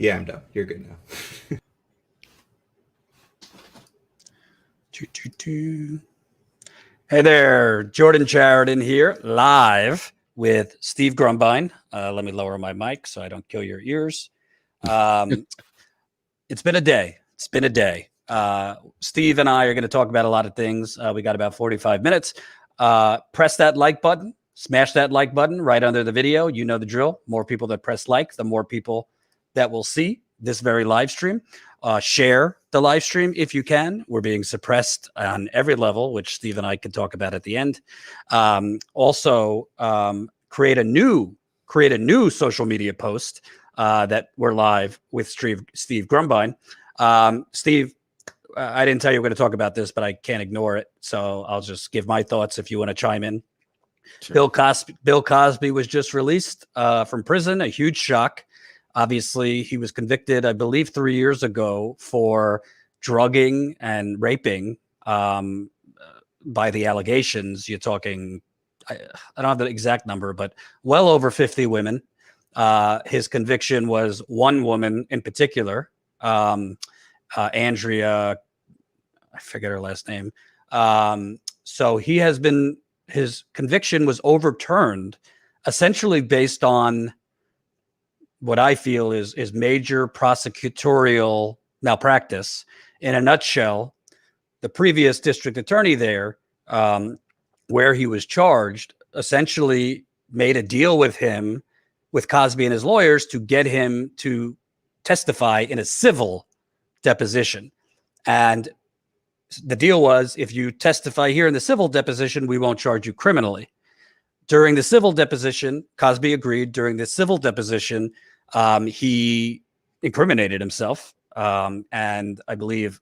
Yeah, I'm done. You're good now. Hey there, Jordan Sheridan here, live with Steve Grumbine. Let me lower my mic so I don't kill your ears. It's been a day. It's been a day. Steve and I are going to talk about a lot of things. We got about 45 minutes. Press that like button. Smash that like button right under the video. You know the drill. More people that press like, the more people that will see this very live stream. Share the live stream if you can. We're being suppressed on every level, which Steve and I can talk about at the end. Also, create a new social media post that we're live with Steve Grumbine. Steve, I didn't tell you we're going to talk about this, but I can't ignore it. So I'll just give my thoughts if you want to chime in. Sure. Bill Cosby was just released from prison, a huge shock. Obviously, he was convicted, I believe, 3 years ago for drugging and raping. By the allegations, you're talking, I don't have the exact number, but well over 50 women. His conviction was one woman in particular, Andrea, I forget her last name. So his conviction was overturned essentially based on what I feel is major prosecutorial malpractice. In a nutshell, the previous district attorney there, where he was charged, essentially made a deal with him, with Cosby and his lawyers, to get him to testify in a civil deposition. And the deal was, if you testify here in the civil deposition, we won't charge you criminally. During the civil deposition, Cosby agreed. During the civil deposition, he incriminated himself. And I believe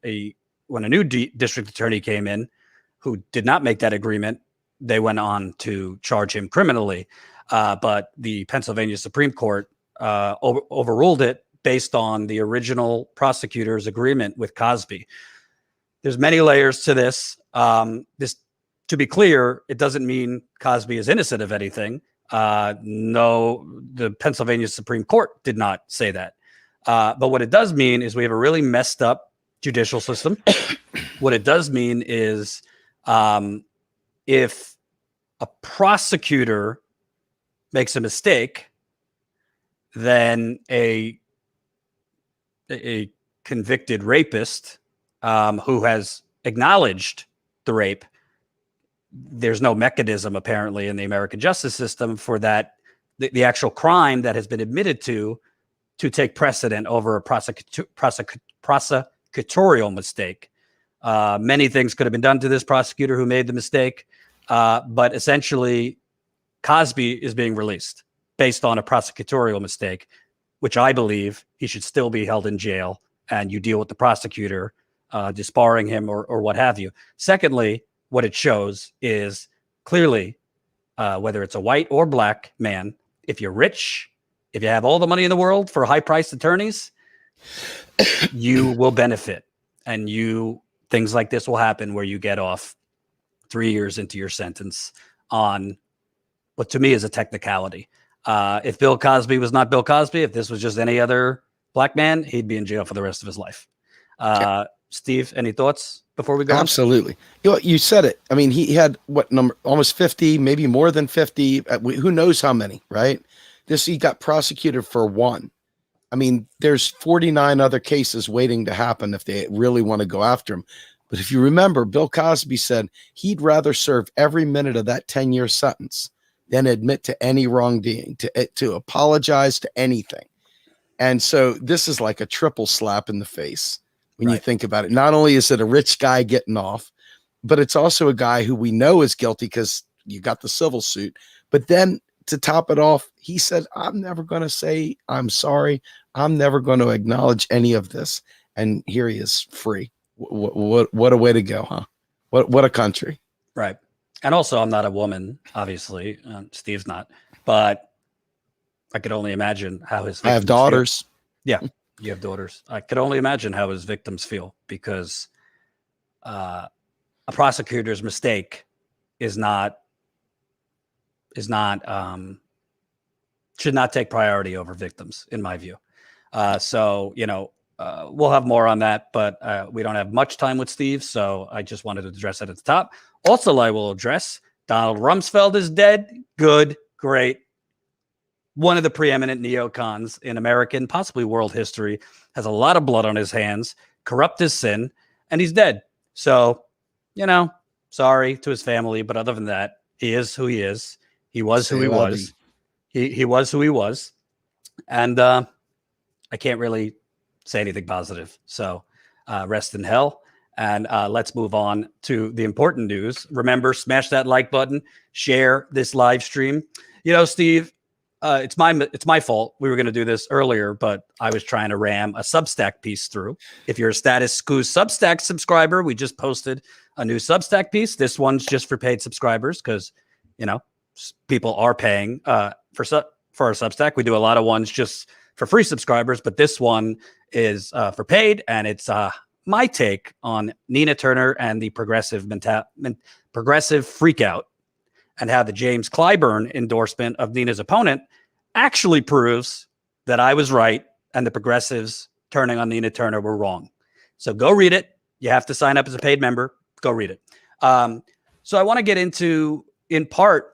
when a new district attorney came in who did not make that agreement, they went on to charge him criminally. But the Pennsylvania Supreme Court overruled it based on the original prosecutor's agreement with Cosby. There's many layers to this. To be clear, it doesn't mean Cosby is innocent of anything. No, the Pennsylvania Supreme Court did not say that. But what it does mean is we have a really messed up judicial system. What it does mean is if a prosecutor makes a mistake, then a convicted rapist who has acknowledged the rape, there's no mechanism apparently in the American justice system for that, the actual crime that has been admitted to take precedent over a prosecutorial mistake. Many things could have been done to this prosecutor who made the mistake, but essentially Cosby is being released based on a prosecutorial mistake, which I believe he should still be held in jail, and you deal with the prosecutor disbarring him or what have you. Secondly, what it shows is clearly, whether it's a white or black man, if you're rich, if you have all the money in the world for high-priced attorneys, you will benefit. And things like this will happen where you get off 3 years into your sentence on what to me is a technicality. If Bill Cosby was not Bill Cosby, if this was just any other black man, he'd be in jail for the rest of his life. Steve, any thoughts before we go? Absolutely. You said it. I mean, he had what number? Almost 50, maybe more than 50. Who knows how many, right? He got prosecuted for one. I mean, there's 49 other cases waiting to happen if they really want to go after him. But if you remember, Bill Cosby said he'd rather serve every minute of that 10-year sentence than admit to any wrongdoing, to apologize to anything. And so this is like a triple slap in the face when you think about it. Not only is it a rich guy getting off, but it's also a guy who we know is guilty because you got the civil suit. But then to top it off, he said, I'm never going to say I'm sorry. I'm never going to acknowledge any of this. And here he is free. What a way to go, huh? What a country. Right. And also, I'm not a woman, obviously. Steve's not. But I could only imagine how his victims I have daughters. Feel. Yeah, you have daughters. I could only imagine how his victims feel, because a prosecutor's mistake should not take priority over victims, in my view. So, we'll have more on that, but we don't have much time with Steve. So I just wanted to address that at the top. Also, I will address Donald Rumsfeld is dead. Good, great. One of the preeminent neocons in American, possibly world history, has a lot of blood on his hands, corrupt as sin, and he's dead. So, sorry to his family, but other than that, he is who he is. He was who he was. He was who he was. And I can't really say anything positive. So rest in hell. And let's move on to the important news. Remember, smash that like button, share this live stream. Steve, it's my fault. We were going to do this earlier, but I was trying to ram a Substack piece through. If you're a Status Quo Substack subscriber, we just posted a new Substack piece. This one's just for paid subscribers because, people are paying for our Substack. We do a lot of ones just for free subscribers, but this one is for paid, and it's my take on Nina Turner and the progressive freakout, and how the James Clyburn endorsement of Nina's opponent actually proves that I was right and the progressives turning on Nina Turner were wrong. So go read it. You have to sign up as a paid member. Go read it. So I want to get into, in part,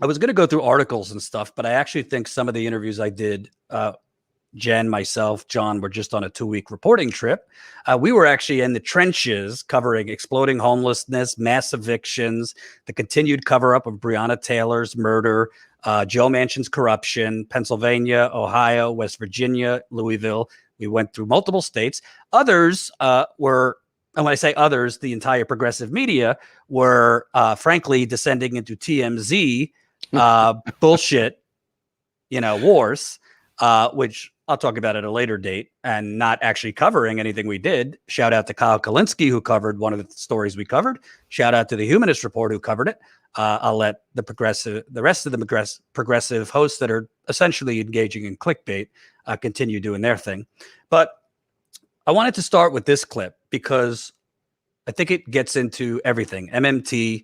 I was going to go through articles and stuff, but I actually think some of the interviews I did, Jen, myself, John, were just on a 2-week reporting trip. We were actually in the trenches covering exploding homelessness, mass evictions, the continued cover-up of Breonna Taylor's murder, Joe Manchin's corruption, Pennsylvania, Ohio, West Virginia, Louisville. We went through multiple states. Others were, and when I say others, the entire progressive media were, frankly, descending into TMZ bullshit, wars, which I'll talk about at a later date, and not actually covering anything we did. Shout out to Kyle Kalinske, who covered one of the stories we covered. Shout out to the Humanist Report, who covered it. I'll let the rest of the progressive hosts that are essentially engaging in clickbait continue doing their thing. But I wanted to start with this clip because I think it gets into everything. MMT,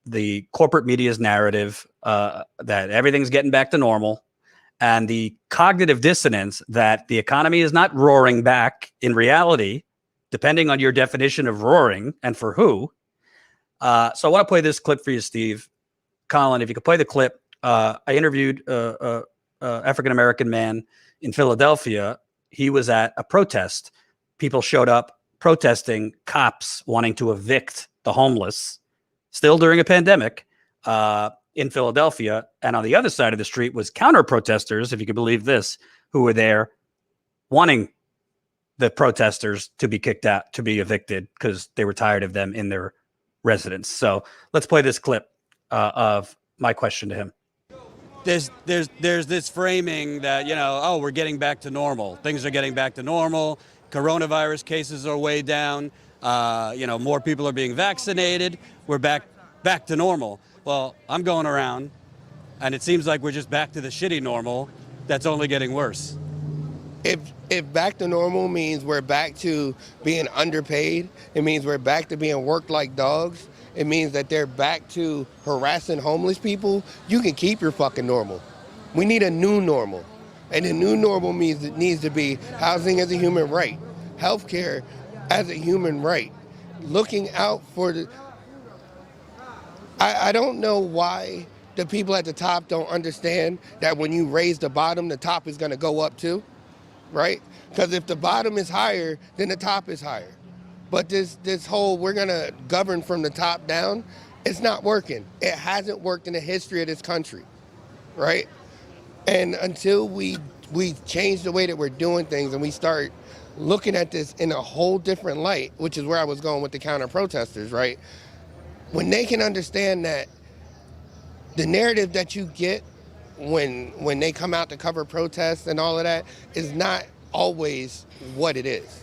the corporate media's narrative that everything's getting back to normal, and the cognitive dissonance that the economy is not roaring back in reality, depending on your definition of roaring and for who. So I want to play this clip for you, Steve. Colin, if you could play the clip. I interviewed an African-American man in Philadelphia. He was at a protest. People showed up protesting cops wanting to evict the homeless, still during a pandemic, in Philadelphia. And on the other side of the street was counter protesters, if you could believe this, who were there wanting the protesters to be kicked out, to be evicted, because they were tired of them in their residence. So let's play this clip of my question to him. There's this framing that, we're getting back to normal. Things are getting back to normal. Coronavirus cases are way down. More people are being vaccinated. We're back to normal. Well, I'm going around, and it seems like we're just back to the shitty normal that's only getting worse. If back to normal means we're back to being underpaid, it means we're back to being worked like dogs, it means that they're back to harassing homeless people, you can keep your fucking normal. We need a new normal. And the new normal means it needs to be housing as a human right, healthcare as a human right, looking out for the... I don't know why the people at the top don't understand that when you raise the bottom, the top is going to go up too, right? Because if the bottom is higher, then the top is higher. But this whole we're going to govern from the top down, it's not working. It hasn't worked in the history of this country, right? And until we change the way that we're doing things and we start looking at this in a whole different light, which is where I was going with the counter protesters, right? When they can understand that the narrative that you get when they come out to cover protests and all of that is not always what it is.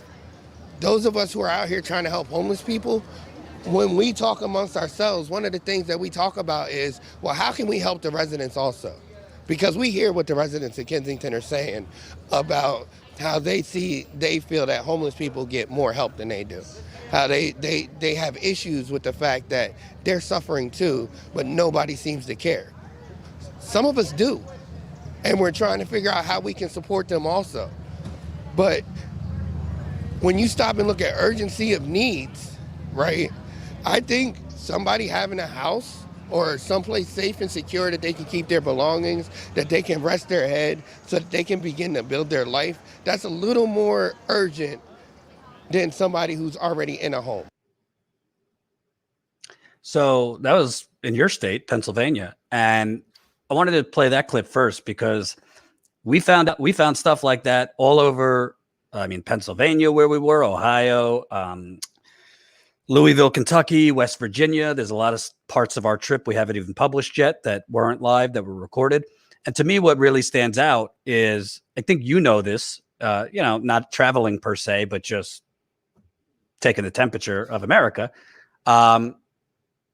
Those of us who are out here trying to help homeless people, when we talk amongst ourselves, one of the things that we talk about is, well, how can we help the residents also? Because we hear what the residents of Kensington are saying about how they feel that homeless people get more help than they do. How they have issues with the fact that they're suffering too, but nobody seems to care. Some of us do, and we're trying to figure out how we can support them also. But when you stop and look at urgency of needs, right? I think somebody having a house or someplace safe and secure that they can keep their belongings, that they can rest their head so that they can begin to build their life, that's a little more urgent than somebody who's already in a home. So that was in your state, Pennsylvania. And I wanted to play that clip first because we found stuff like that all over. I mean, Pennsylvania, where we were, Ohio, Louisville, Kentucky, West Virginia. There's a lot of parts of our trip we haven't even published yet that weren't live, that were recorded. And to me, what really stands out is, I think you know this, not traveling per se, but just taking the temperature of America.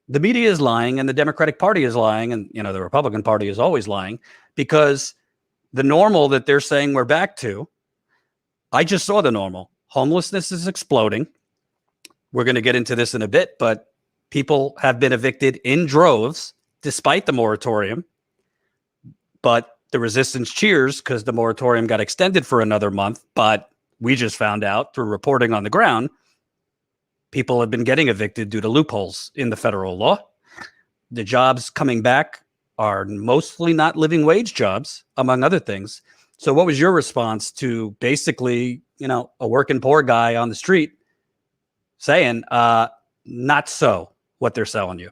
The media is lying and the Democratic Party is lying. And, the Republican Party is always lying, because the normal that they're saying we're back to, I just saw the normal. Homelessness is exploding. We're going to get into this in a bit, but people have been evicted in droves despite the moratorium. But the resistance cheers because the moratorium got extended for another month. But we just found out through reporting on the ground, people have been getting evicted due to loopholes in the federal law. The jobs coming back are mostly not living wage jobs, among other things. So what was your response to basically, a working poor guy on the street saying, not so what they're selling you?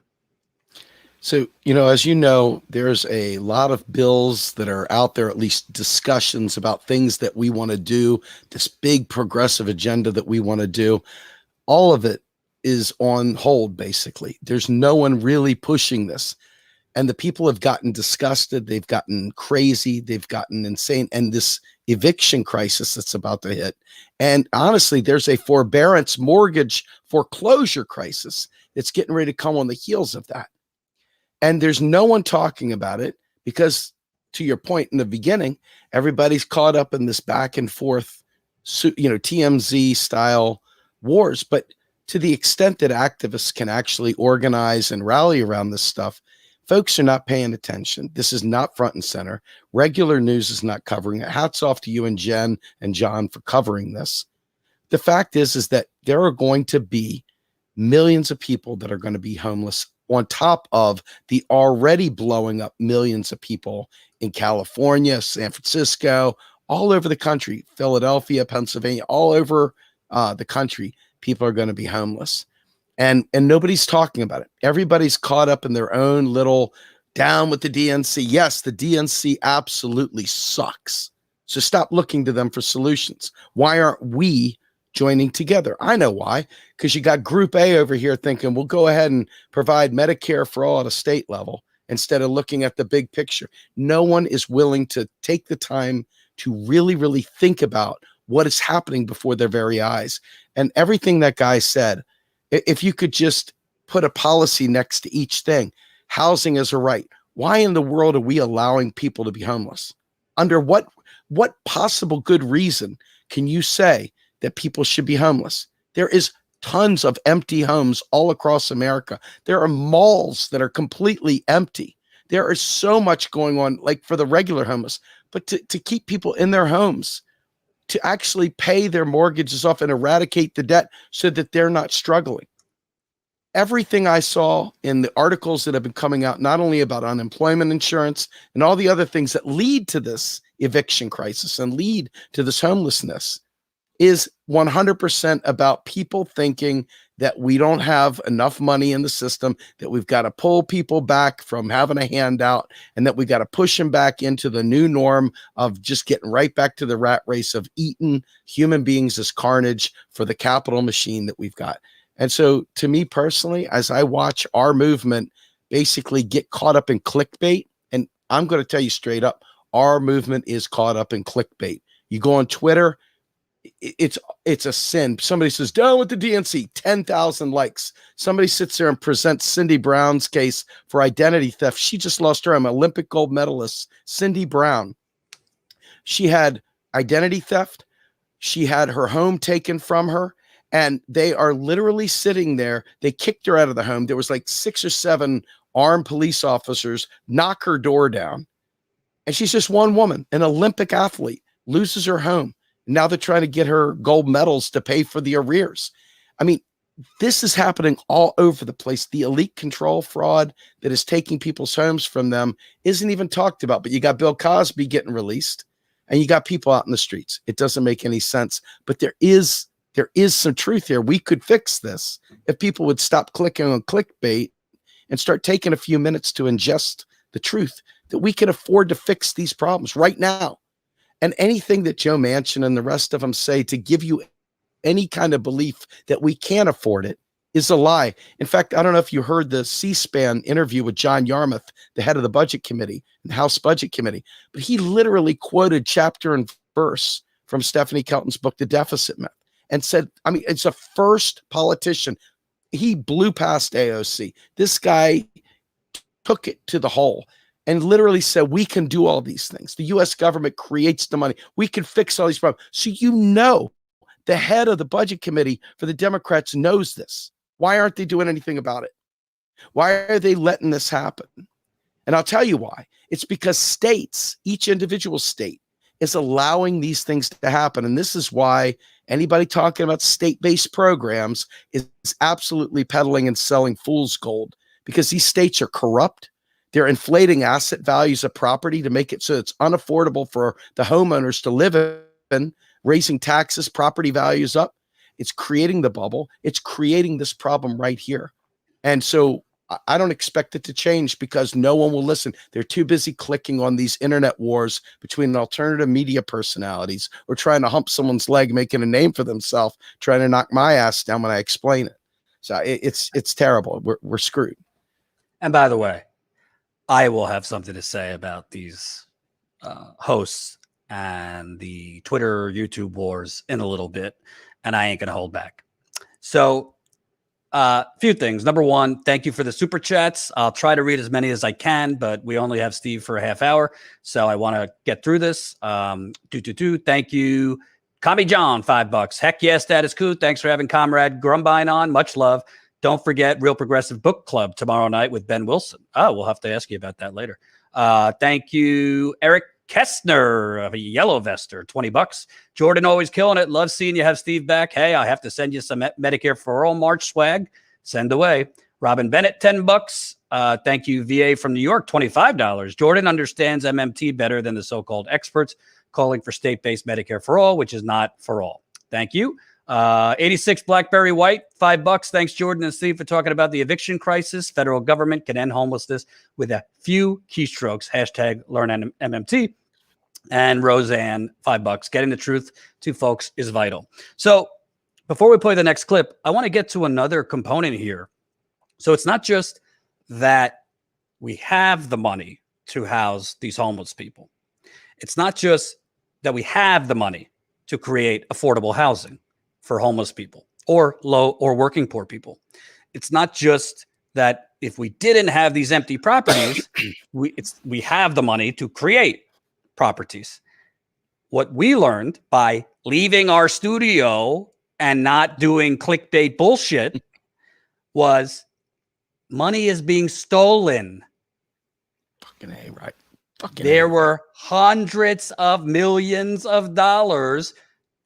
So, as you know, there's a lot of bills that are out there, at least discussions about things that we want to do, this big progressive agenda that we want to do. All of it is on hold, basically. There's no one really pushing this. And the people have gotten disgusted. They've gotten crazy. They've gotten insane. And this eviction crisis that's about to hit. And honestly, there's a forbearance mortgage foreclosure crisis that's getting ready to come on the heels of that. And there's no one talking about it because, to your point in the beginning, everybody's caught up in this back and forth, TMZ style wars. But to the extent that activists can actually organize and rally around this stuff, folks are not paying attention. This is not front and center. Regular news is not covering it. Hats off to you and Jen and John for covering this. The fact is that there are going to be millions of people that are going to be homeless on top of the already blowing up millions of people in California, San Francisco, all over the country, Philadelphia, Pennsylvania, all over the country. People are going to be homeless. And nobody's talking about it. Everybody's caught up in their own little down with the DNC. Yes, the DNC absolutely sucks. So stop looking to them for solutions. Why aren't we joining together? I know why. Because you got Group A over here thinking we'll go ahead and provide Medicare for all at a state level instead of looking at the big picture. No one is willing to take the time to really, really think about what is happening before their very eyes. And everything that guy said, if you could just put a policy next to each thing, housing is a right. Why in the world are we allowing people to be homeless? Under what possible good reason can you say that people should be homeless? There is tons of empty homes all across America. There are malls that are completely empty. There is so much going on, like for the regular homeless, but to keep people in their homes, to actually pay their mortgages off and eradicate the debt so that they're not struggling. Everything I saw in the articles that have been coming out, not only about unemployment insurance and all the other things that lead to this eviction crisis and lead to this homelessness, is 100% about people thinking that we don't have enough money in the system, that we've got to pull people back from having a handout, and that we got to push them back into the new norm of just getting right back to the rat race of eating human beings as carnage for the capital machine that we've got. And so to me personally, as I watch our movement basically get caught up in clickbait, and I'm going to tell you straight up, our movement is caught up in clickbait. You go on Twitter, it's a sin. Somebody says, down with the DNC, 10,000 likes. Somebody sits there and presents Cindy Brown's case for identity theft. She just lost her home, Olympic gold medalist, Cindy Brown. She had identity theft. She had her home taken from her, and they are literally sitting there. They kicked her out of the home. There was like 6 or 7 armed police officers knock her door down. And she's just one woman, an Olympic athlete, loses her home. Now they're trying to get her gold medals to pay for the arrears. I mean, this is happening all over the place. The elite control fraud that is taking people's homes from them isn't even talked about. But you got Bill Cosby getting released, and you got people out in the streets. It doesn't make any sense. But there is some truth here. We could fix this if people would stop clicking on clickbait and start taking a few minutes to ingest the truth, that we can afford to fix these problems right now. And anything that Joe Manchin and the rest of them say to give you any kind of belief that we can't afford it is a lie. In fact, I don't know if you heard the C-SPAN interview with John Yarmuth, the head of the budget committee, the House Budget Committee, but he literally quoted chapter and verse from Stephanie Kelton's book, The Deficit Myth, and said, I mean, it's a first politician. He blew past AOC. This guy took it to the hole and literally said, we can do all these things. The U.S. government creates the money. We can fix all these problems. So the head of the budget committee for the Democrats knows this. Why aren't they doing anything about it? Why are they letting this happen? And I'll tell you why. It's because states, each individual state, is allowing these things to happen. And this is why anybody talking about state-based programs is absolutely peddling and selling fool's gold, because these states are corrupt. They're inflating asset values of property to make it so it's unaffordable for the homeowners to live in, raising taxes, property values up. It's creating the bubble. It's creating this problem right here. And so I don't expect it to change because no one will listen. They're too busy clicking on these internet wars between alternative media personalities or trying to hump someone's leg, making a name for themselves, trying to knock my ass down when I explain it. So it's terrible. We're screwed. And by the way, I will have something to say about these hosts and the Twitter, YouTube wars in a little bit, and I ain't going to hold back. So a few things. Number one, thank you for the super chats. I'll try to read as many as I can, but we only have Steve for a half hour, so I want to get through this. Thank you. Kami John, $5. Heck yeah, Status Quo. Thanks for having Comrade Grumbine on. Much love. Don't forget Real Progressive Book Club tomorrow night with Ben Wilson. Oh, we'll have to ask you about that later. Thank you, Eric Kestner of a Yellow Vester, $20. Jordan, always killing it. Love seeing you have Steve back. Hey, I have to send you some Medicare for All March swag. Send away. Robin Bennett, $10. Thank you, VA from New York, $25. Jordan understands MMT better than the so-called experts calling for state-based Medicare for all, which is not for all. Thank you. 86 Blackberry White, $5. Thanks, Jordan and Steve, for talking about the eviction crisis. Federal government can end homelessness with a few keystrokes. Hashtag learn MMT. And Roseanne, $5. Getting the truth to folks is vital. So before we play the next clip, I want to get to another component here. So it's not just that we have the money to house these homeless people. It's not just that we have the money to create affordable housing for homeless people or low or working poor people. It's not just that if we didn't have these empty properties, we have the money to create properties. What we learned by leaving our studio and not doing clickbait bullshit was money is being stolen. Fucking A, right? There were hundreds of millions of dollars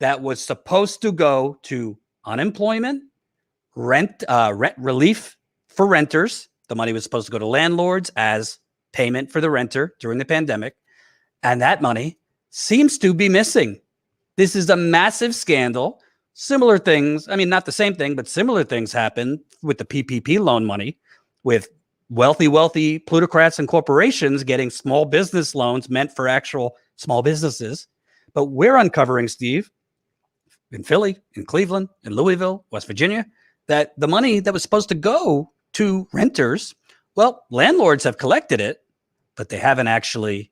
that was supposed to go to unemployment, rent relief for renters. The money was supposed to go to landlords as payment for the renter during the pandemic. And that money seems to be missing. This is a massive scandal. Similar things, I mean, not the same thing, but similar things happen with the PPP loan money, with wealthy plutocrats and corporations getting small business loans meant for actual small businesses. But we're uncovering, Steve, in Philly, in Cleveland, in Louisville, West Virginia, that the money that was supposed to go to renters, well, landlords have collected it, but they haven't actually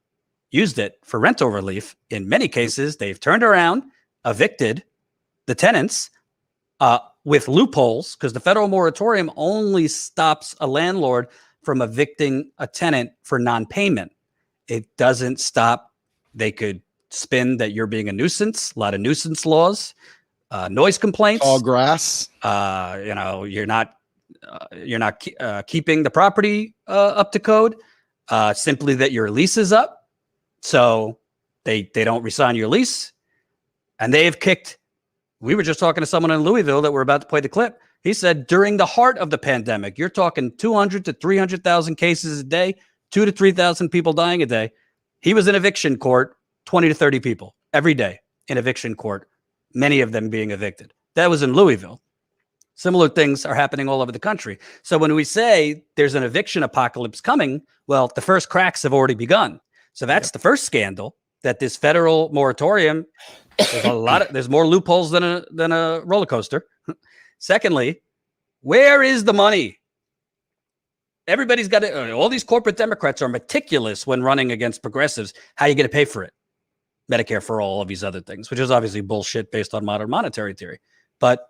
used it for rental relief. In many cases, they've turned around, evicted the tenants with loopholes, because the federal moratorium only stops a landlord from evicting a tenant for non-payment. It doesn't stop. They could spin that you're being a nuisance. A lot of nuisance laws, noise complaints, all grass. You're not keeping the property up to code. Simply that your lease is up, so they don't resign your lease. And they have kicked. We were just talking to someone in Louisville that we're about to play the clip. He said during the heart of the pandemic, you're talking 200 to 300,000 cases a day, 2 to 3,000 people dying a day. He was in eviction court, 20 to 30 people every day in eviction court, many of them being evicted. That was in Louisville. Similar things are happening all over the country. So when we say there's an eviction apocalypse coming, well, the first cracks have already begun. So that's the first scandal, that this federal moratorium, there's more loopholes than a roller coaster. Secondly, where is the money? Everybody's got it. All these corporate Democrats are meticulous when running against progressives. How are you going to pay for it? Medicare for all of these other things, which is obviously bullshit based on modern monetary theory. But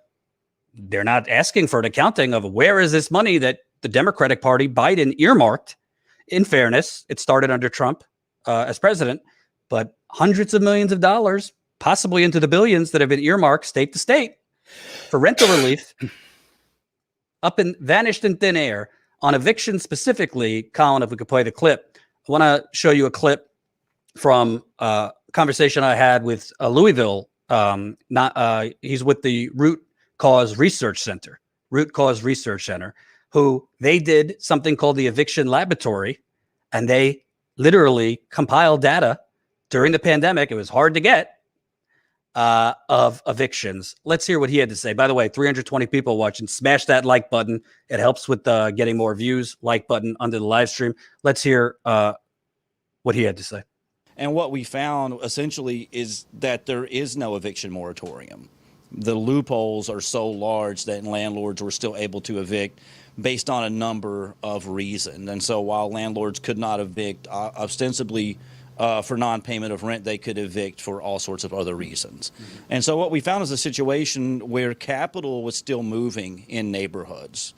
they're not asking for an accounting of where is this money that the Democratic Party, Biden, earmarked. In fairness, it started under Trump as president, but hundreds of millions of dollars, possibly into the billions, that have been earmarked state to state for rental relief, vanished in thin air. On eviction specifically, Colin, if we could play the clip, I want to show you a clip from a conversation I had with Louisville. He's with the Root Cause Research Center, who they did something called the Eviction Laboratory, and they literally compiled data during the pandemic. It was hard to get of evictions. Let's hear what he had to say. By the way, 320 people watching. Smash that like button. It helps with getting more views. Like button under the live stream. Let's hear what he had to say. And what we found essentially is that there is no eviction moratorium. The loopholes are so large that landlords were still able to evict based on a number of reasons. And so while landlords could not evict ostensibly for non-payment of rent, they could evict for all sorts of other reasons. Mm-hmm. And so what we found is a situation where capital was still moving in neighborhoods.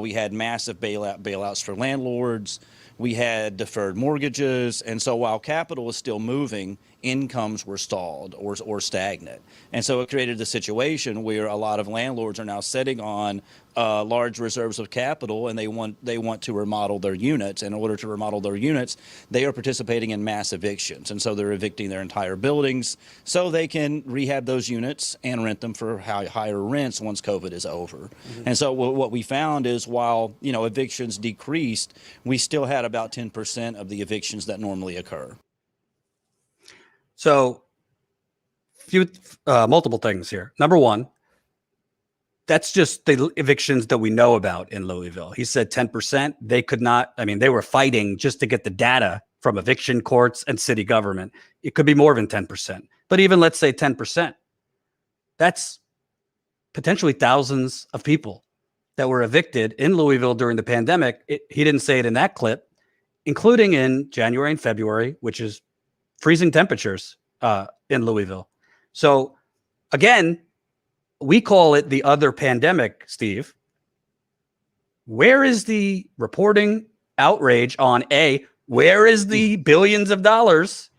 We had massive bailouts for landlords. We had deferred mortgages. And so while capital was still moving, incomes were stalled or stagnant. And so it created a situation where a lot of landlords are now sitting on large reserves of capital, and they want to remodel their units. In order to remodel their units, they are participating in mass evictions. And so they're evicting their entire buildings so they can rehab those units and rent them for higher rents once COVID is over. Mm-hmm. And so what we found is while evictions decreased, we still had about 10% of the evictions that normally occur. So, multiple things here. Number one, that's just the evictions that we know about in Louisville. He said 10%. They could not, they were fighting just to get the data from eviction courts and city government. It could be more than 10%. But even let's say 10%, that's potentially thousands of people that were evicted in Louisville during the pandemic. He didn't say it in that clip, including in January and February, which is freezing temperatures in Louisville. So again, we call it the other pandemic, Steve. Where is the reporting outrage on where is the billions of dollars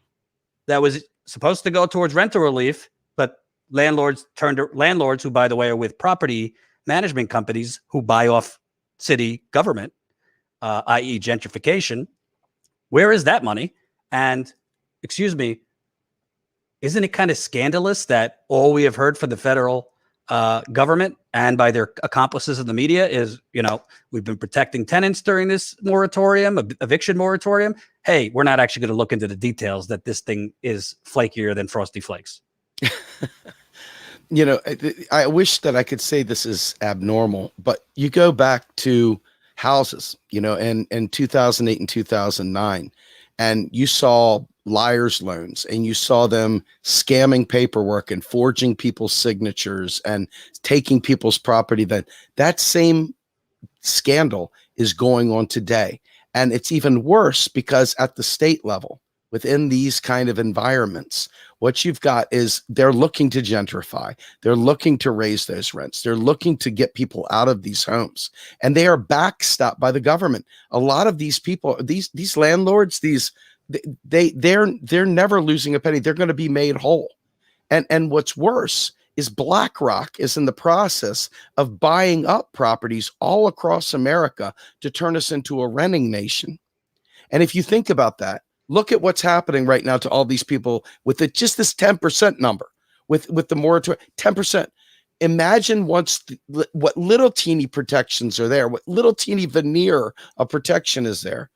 that was supposed to go towards rental relief, but landlords who, by the way, are with property management companies who buy off city government, i.e. gentrification. Where is that money? And excuse me, isn't it kind of scandalous that all we have heard from the federal government and by their accomplices in the media is, we've been protecting tenants during this moratorium, eviction moratorium. Hey, we're not actually going to look into the details that this thing is flakier than Frosty Flakes. I wish that I could say this is abnormal, but you go back to houses, in 2008 and 2009, and you saw liar's loans, and you saw them scamming paperwork and forging people's signatures and taking people's property. That same scandal is going on today. And it's even worse because at the state level, within these kind of environments, what you've got is they're looking to gentrify. They're looking to raise those rents. They're looking to get people out of these homes, and they are backstopped by the government. A lot of these people, these landlords, they're never losing a penny. They're going to be made whole. And what's worse is BlackRock is in the process of buying up properties all across America to turn us into a renting nation. And if you think about that, look at what's happening right now to all these people with just this 10% number. with the moratorium, 10%. Imagine once what little teeny protections are there, what little teeny veneer of protection is there.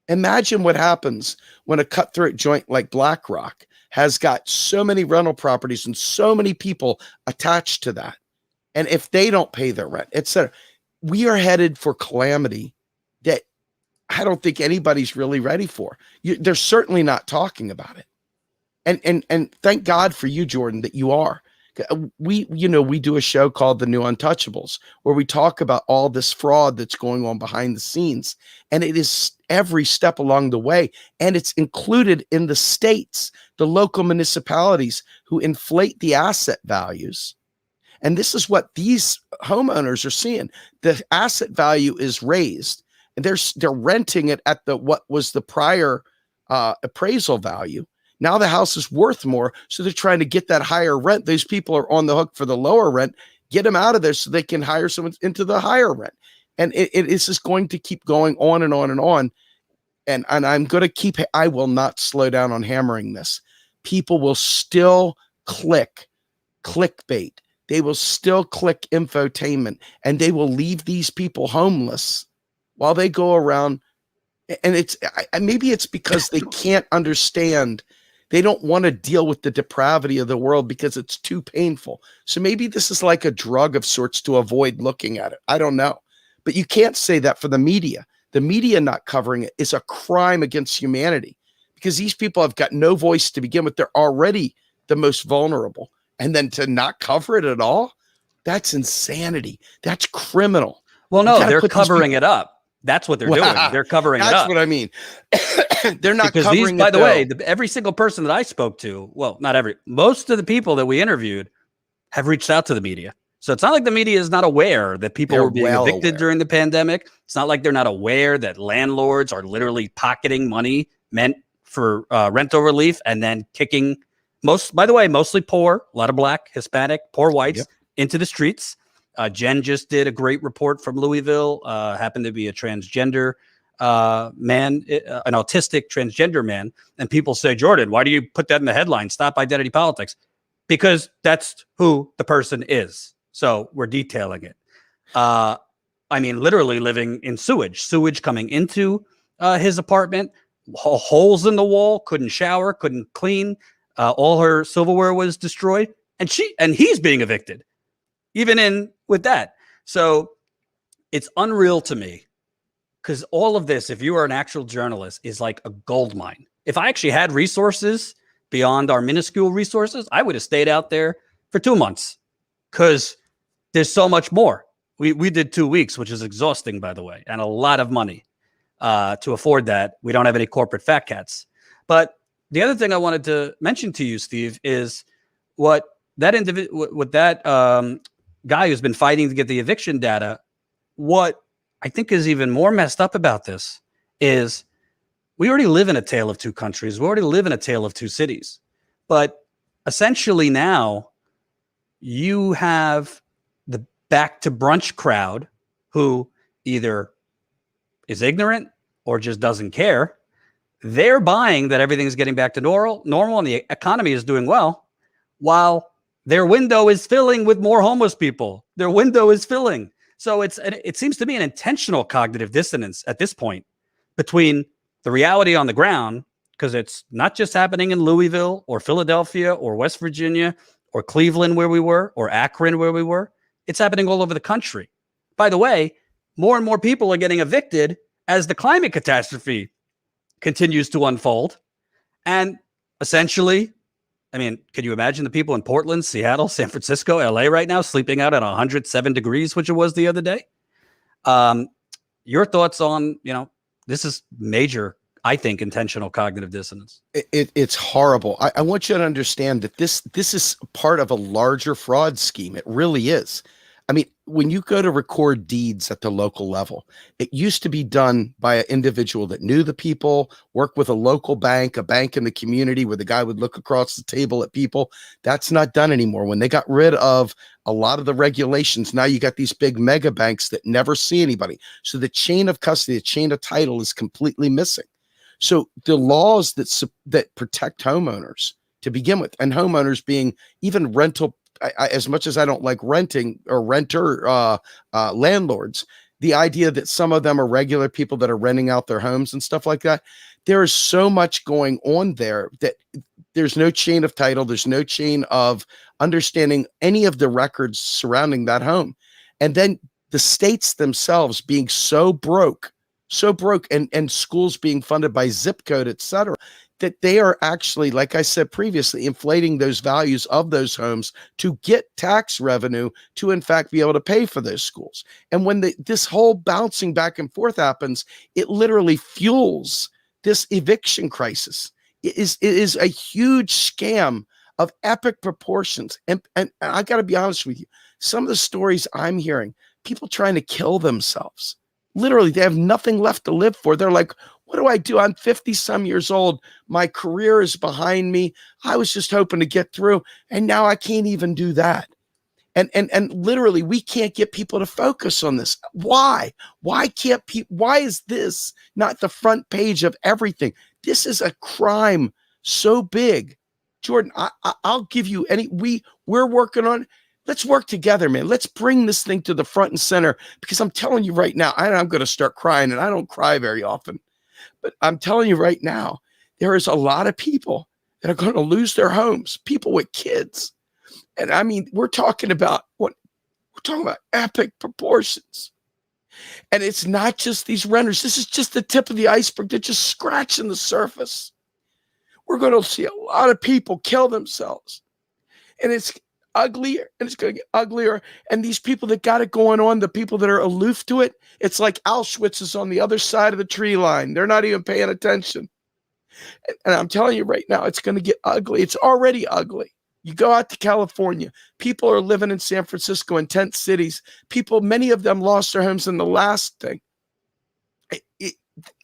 Imagine what happens when a cutthroat joint like BlackRock has got so many rental properties and so many people attached to that. And if they don't pay their rent, etc., we are headed for calamity that I don't think anybody's really ready for. They're certainly not talking about it. And thank God for you, Jordan, that you are. We do a show called The New Untouchables, where we talk about all this fraud that's going on behind the scenes. And it is every step along the way. And it's included in the states, the local municipalities who inflate the asset values. And this is what these homeowners are seeing. The asset value is raised, and they're renting it at what was the prior appraisal value. Now the house is worth more, so they're trying to get that higher rent. Those people are on the hook for the lower rent. Get them out of there so they can hire someone into the higher rent. And it is just going to keep going on and on and on. And I'm going to I will not slow down on hammering this. People will still clickbait. They will still click infotainment, and they will leave these people homeless while they go around. And maybe it's because they can't understand. They don't want to deal with the depravity of the world because it's too painful. So maybe this is like a drug of sorts to avoid looking at it. I don't know. But you can't say that for the media. The media not covering it is a crime against humanity, because these people have got no voice to begin with. They're already the most vulnerable. And then to not cover it at all, that's insanity. That's criminal. Well, no, they're covering it up. That's what they're doing. They're covering it up. That's what I mean. They're not because covering by it. the way, every single person that I spoke to, well, not every, most of the people that we interviewed have reached out to the media. So it's not like the media is not aware that people were being evicted during the pandemic. It's not like they're not aware that landlords are literally pocketing money meant for rental relief and then kicking mostly poor, a lot of Black, Hispanic, poor whites into the streets. Jen just did a great report from Louisville, happened to be a transgender man, an autistic transgender man. And people say, Jordan, why do you put that in the headline? Stop identity politics. Because that's who the person is. So we're detailing it. I mean, literally living in sewage coming into his apartment, holes in the wall, couldn't shower, couldn't clean. All her silverware was destroyed, and he's being evicted, even with that. So it's unreal to me, because all of this, if you are an actual journalist, is like a gold mine. If I actually had resources beyond our minuscule resources, I would have stayed out there for 2 months, because there's so much more. We did 2 weeks, which is exhausting, by the way, and a lot of money to afford that. We don't have any corporate fat cats. But the other thing I wanted to mention to you, Steve, is what that guy who's been fighting to get the eviction data, what I think is even more messed up about this is we already live in a tale of two countries. We already live in a tale of two cities. But essentially now you have the back to brunch crowd who either is ignorant or just doesn't care. They're buying that everything's getting back to normal and the economy is doing well, while their window is filling with more homeless people. Their window is filling. So it seems to me an intentional cognitive dissonance at this point between the reality on the ground, because it's not just happening in Louisville or Philadelphia or West Virginia or Cleveland where we were, or Akron where we were. It's happening all over the country. By the way, more and more people are getting evicted as the climate catastrophe continues to unfold. And essentially, I mean, can you imagine the people in Portland, Seattle, San Francisco, LA right now sleeping out at 107 degrees, which it was the other day? Your thoughts on, this is major, I think, intentional cognitive dissonance. It's horrible. I want you to understand that this is part of a larger fraud scheme. It really is. I mean, when you go to record deeds at the local level, it used to be done by an individual that knew the people, worked with a local bank, a bank in the community where the guy would look across the table at people. That's not done anymore. When they got rid of a lot of the regulations, now you got these big mega banks that never see anybody. So the chain of custody, the chain of title is completely missing. So the laws that protect homeowners to begin with, and homeowners being even rental. As much as I don't like renting or renter landlords, the idea that some of them are regular people that are renting out their homes and stuff like that, there is so much going on there that there's no chain of title. There's no chain of understanding any of the records surrounding that home. And then the states themselves being so broke, and schools being funded by zip code, et cetera, that they are actually, like I said previously, inflating those values of those homes to get tax revenue to, in fact, be able to pay for those schools. And when this whole bouncing back and forth happens, it literally fuels this eviction crisis. It is a huge scam of epic proportions. And I got to be honest with you, some of the stories I'm hearing, people trying to kill themselves. Literally, they have nothing left to live for. They're like, what do? I'm 50 some years old. My career is behind me. I was just hoping to get through, and now I can't even do that. And literally, we can't get people to focus on this. Why? Why can't people? Why is this not the front page of everything? This is a crime so big. Jordan, I'll give you we're working on it. Let's work together, man. Let's bring this thing to the front and center, because I'm telling you right now, I'm going to start crying, and I don't cry very often, but I'm telling you right now, there is a lot of people that are going to lose their homes, people with kids. And I mean, we're talking about epic proportions. And it's not just these renters. This is just the tip of the iceberg. They're just scratching the surface. We're going to see a lot of people kill themselves. And it's uglier, and it's going to get uglier. And these people that got it going on, the people that are aloof to it, it's like Auschwitz is on the other side of the tree line. They're not even paying attention. And I'm telling you right now, it's going to get ugly. It's already ugly. You go out to California, people are living in San Francisco in tent cities. Many of them lost their homes in the last thing.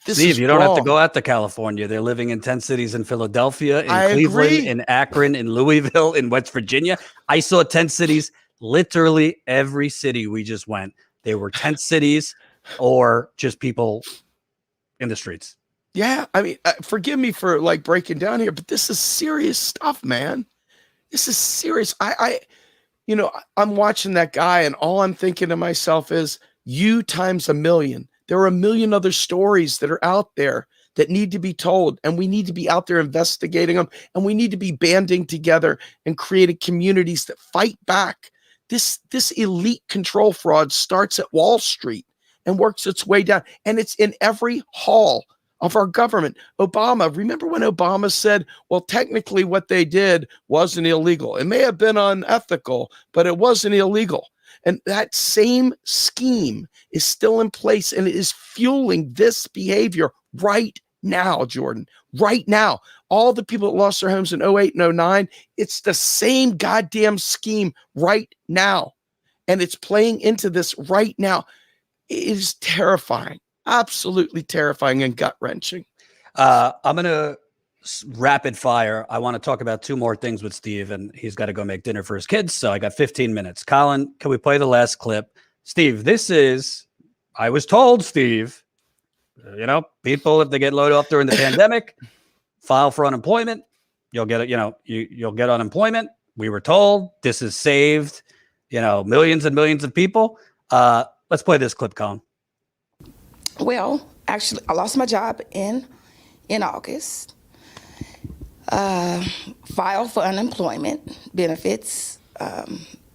Steve, you don't have to go out to California. They're living in tent cities in Philadelphia, in Cleveland, in Akron, in Louisville, in West Virginia. I saw tent cities literally every city we just went. They were tent cities or just people in the streets. Yeah. I mean, forgive me for like breaking down here, but this is serious stuff, man. This is serious. I'm watching that guy, and all I'm thinking to myself is you times a million. There are a million other stories that are out there that need to be told, and we need to be out there investigating them, and we need to be banding together and creating communities that fight back. This elite control fraud starts at Wall Street and works its way down, and it's in every hall of our government. Remember when Obama said, well, technically what they did wasn't illegal. It may have been unethical, but it wasn't illegal. And that same scheme is still in place, and it is fueling this behavior right now, Jordan. Right now. All the people that lost their homes in 08 and 09, it's the same goddamn scheme right now. And it's playing into this right now. It is terrifying. Absolutely terrifying and gut-wrenching. I'm going to rapid fire. I want to talk about two more things with Steve, and he's got to go make dinner for his kids. So I got 15 minutes. Colin, can we play the last clip? Steve, I was told, Steve, people, if they get laid off during the pandemic, file for unemployment. You'll get it. You'll get unemployment. We were told this has saved, millions and millions of people. Let's play this clip, Colin. Well, actually, I lost my job in August. Filed for unemployment benefits.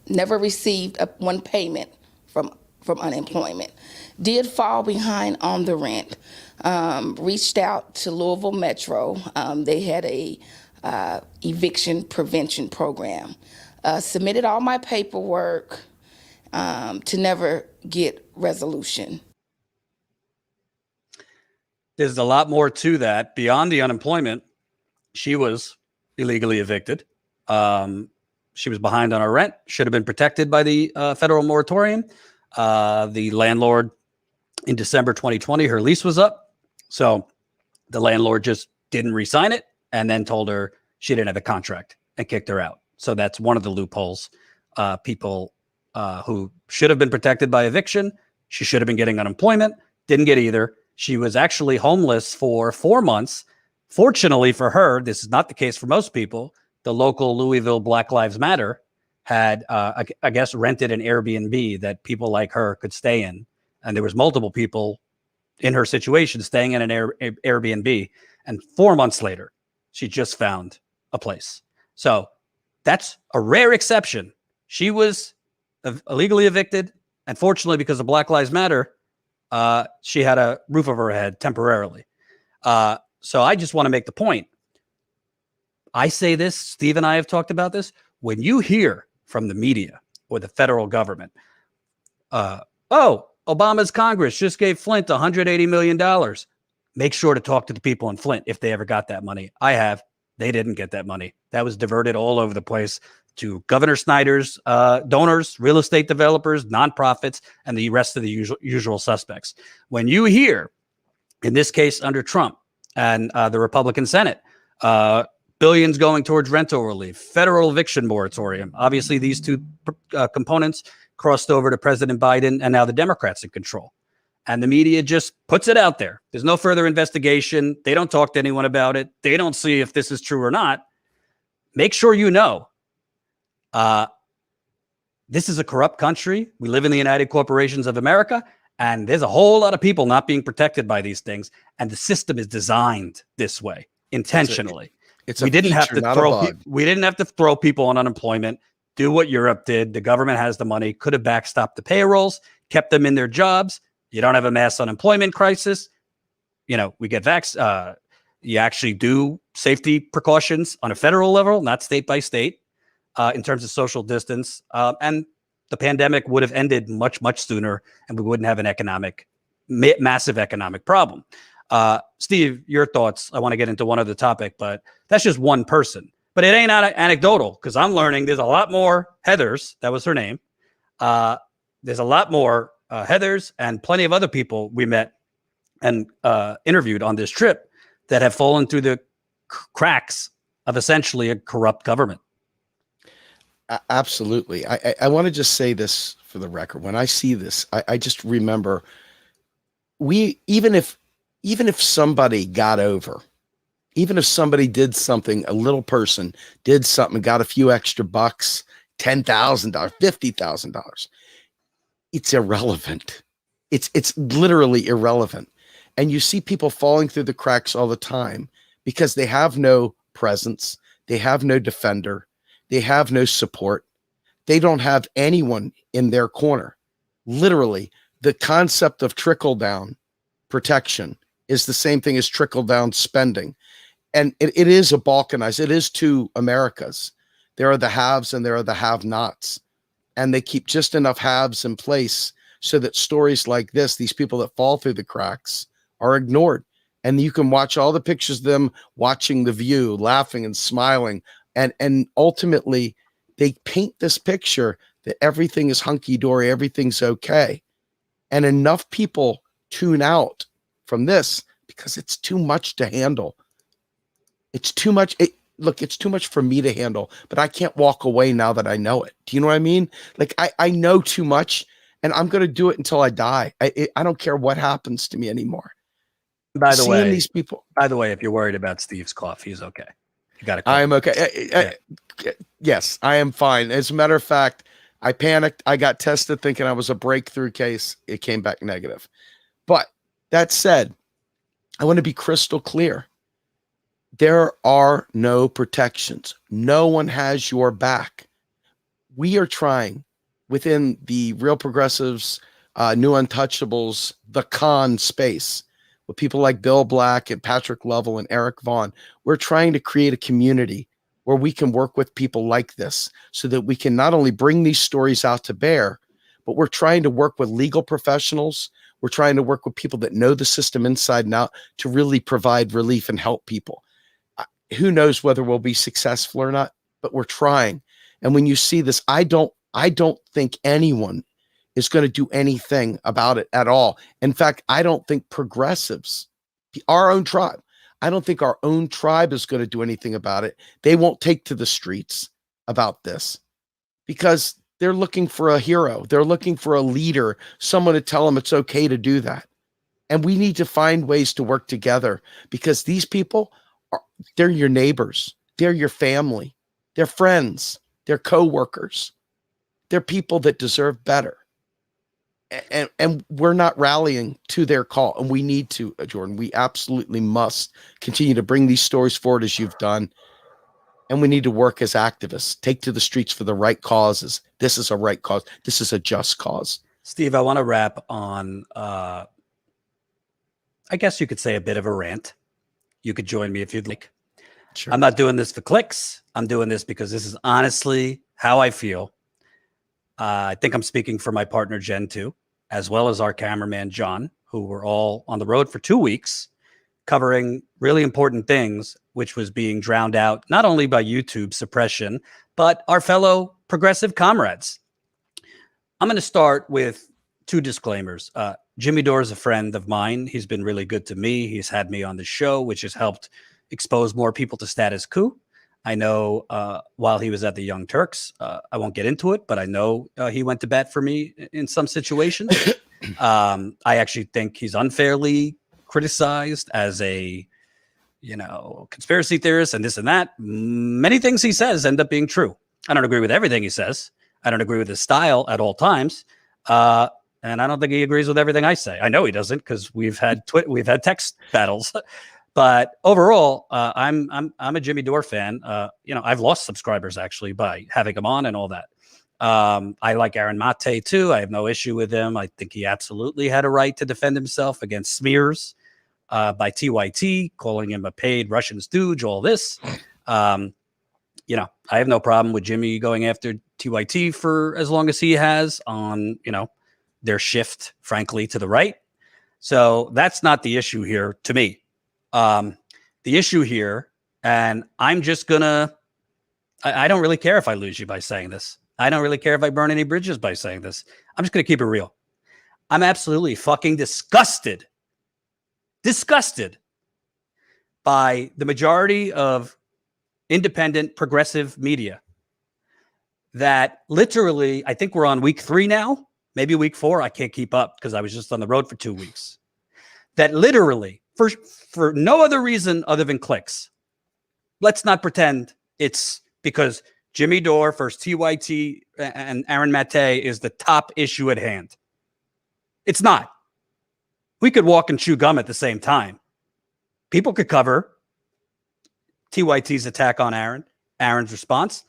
Never received one payment from unemployment. Did fall behind on the rent. Reached out to Louisville Metro. They had a eviction prevention program. Submitted all my paperwork to never get resolution. There's a lot more to that. Beyond the unemployment, she was illegally evicted. She was behind on her rent, should have been protected by the federal moratorium. The landlord, in December 2020, her lease was up. So the landlord just didn't re-sign it and then told her she didn't have a contract and kicked her out. So that's one of the loopholes. People who should have been protected by eviction, she should have been getting unemployment, didn't get either. She was actually homeless for 4 months. Fortunately for her, this is not the case for most people. the local Louisville Black Lives Matter had, I guess, rented an Airbnb that people like her could stay in. And there was multiple people in her situation staying in an Airbnb. And 4 months later, she just found a place. So that's a rare exception. She was illegally evicted. And fortunately, because of Black Lives Matter, she had a roof over her head temporarily. So I just want to make the point. I say this, Steve and I have talked about this. When you hear from the media or the federal government, oh, Obama's Congress just gave Flint $180 million. Make sure to talk to the people in Flint if they ever got that money. I have. They didn't get that money. That was diverted all over the place to Governor Snyder's donors, real estate developers, nonprofits, and the rest of the usual suspects. When you hear, in this case under Trump and the Republican Senate, billions going towards rental relief, federal eviction moratorium. Obviously, these two components crossed over to President Biden, and now the Democrats in control. And the media just puts it out there. There's no further investigation. They don't talk to anyone about it. They don't see if this is true or not. Make sure you know. This is a corrupt country. We live in the United Corporations of America, and there's a whole lot of people not being protected by these things. And the system is designed this way intentionally. We didn't have to throw people on unemployment. Do what Europe did. The government has the money, could have backstopped the payrolls, kept them in their jobs. You don't have a mass unemployment crisis. You know, we get you actually do safety precautions on a federal level, not state by state, in terms of social distance. And the pandemic would have ended much, much sooner, and we wouldn't have an massive economic problem. Steve, your thoughts. I want to get into one other topic, but that's just one person. But it ain't anecdotal, because I'm learning there's a lot more Heathers. That was her name. There's a lot more Heathers and plenty of other people we met and interviewed on this trip that have fallen through the cracks of essentially a corrupt government. Absolutely. I want to just say this for the record. When I see this, I just remember even if somebody got over, even if somebody did something, a little person did something, got a few extra bucks, $10,000, $50,000, it's irrelevant. It's literally irrelevant. And you see people falling through the cracks all the time because they have no presence. They have no defender. They have no support. They don't have anyone in their corner. Literally, the concept of trickle down protection is the same thing as trickle down spending. And it is a balkanized. It is two Americas. There are the haves and there are the have-nots. And they keep just enough haves in place so that stories like this, these people that fall through the cracks, are ignored. And you can watch all the pictures of them watching The View, laughing and smiling. And ultimately, they paint this picture that everything is hunky-dory, everything's okay. And enough people tune out from this because it's too much to handle. It's too much. It's too much for me to handle, but I can't walk away now that I know it. Do you know what I mean? Like I know too much, and I'm going to do it until I die. I don't care what happens to me anymore. By the way, these people. By the way, if you're worried about Steve's cough, he's okay. You got to. I'm okay. Yes, I am fine. As a matter of fact, I panicked. I got tested thinking I was a breakthrough case. It came back negative. But that said, I want to be crystal clear. There are no protections. No one has your back. We are trying within the Real Progressives, New Untouchables, the con space, with people like Bill Black and Patrick Lovell and Eric Vaughn. We're trying to create a community where we can work with people like this so that we can not only bring these stories out to bear, but we're trying to work with legal professionals. We're trying to work with people that know the system inside and out to really provide relief and help people. Who knows whether we'll be successful or not, but we're trying. And when you see this, I don't think anyone is going to do anything about it at all. In fact, I don't think progressives, our own tribe, I don't think our own tribe is going to do anything about it. They won't take to the streets about this because they're looking for a hero. They're looking for a leader, someone to tell them it's okay to do that. And we need to find ways to work together because these people, they're your neighbors. They're your family. They're friends. They're co-workers. They're people that deserve better. And we're not rallying to their call. And we need to, Jordan. We absolutely must continue to bring these stories forward as you've done. And we need to work as activists, take to the streets for the right causes. This is a right cause. This is a just cause. Steve, I want to wrap on, I guess you could say, a bit of a rant. You could join me if you'd like. Sure. I'm not doing this for clicks. I'm doing this because this is honestly how I feel. I think I'm speaking for my partner, Jen, too, as well as our cameraman, John, who were all on the road for 2 weeks covering really important things, which was being drowned out not only by YouTube suppression, but our fellow progressive comrades. I'm going to start with 2 disclaimers. Jimmy Dore is a friend of mine. He's been really good to me. He's had me on the show, which has helped expose more people to status quo. I know while he was at the Young Turks, I won't get into it, but I know he went to bat for me in some situations. I actually think he's unfairly criticized as a, conspiracy theorist and this and that. Many things he says end up being true. I don't agree with everything he says. I don't agree with his style at all times. And I don't think he agrees with everything I say. I know he doesn't because we've had text battles. But overall, I'm a Jimmy Dore fan. I've lost subscribers actually by having him on and all that. I like Aaron Mate too. I have no issue with him. I think he absolutely had a right to defend himself against smears by TYT, calling him a paid Russian stooge. All this, I have no problem with Jimmy going after TYT for as long as he has on their shift, frankly, to the right. So that's not the issue here to me. The issue here, and I'm just gonna, I don't really care if I lose you by saying this. I don't really care if I burn any bridges by saying this. I'm just gonna keep it real. I'm absolutely fucking disgusted by the majority of independent progressive media that literally, I think we're on week 3 now, maybe week 4. I can't keep up because I was just on the road for 2 weeks. That literally, for no other reason other than clicks. Let's not pretend it's because Jimmy Dore versus TYT and Aaron Mate is the top issue at hand. It's not. We could walk and chew gum at the same time. People could cover TYT's attack on Aaron's response.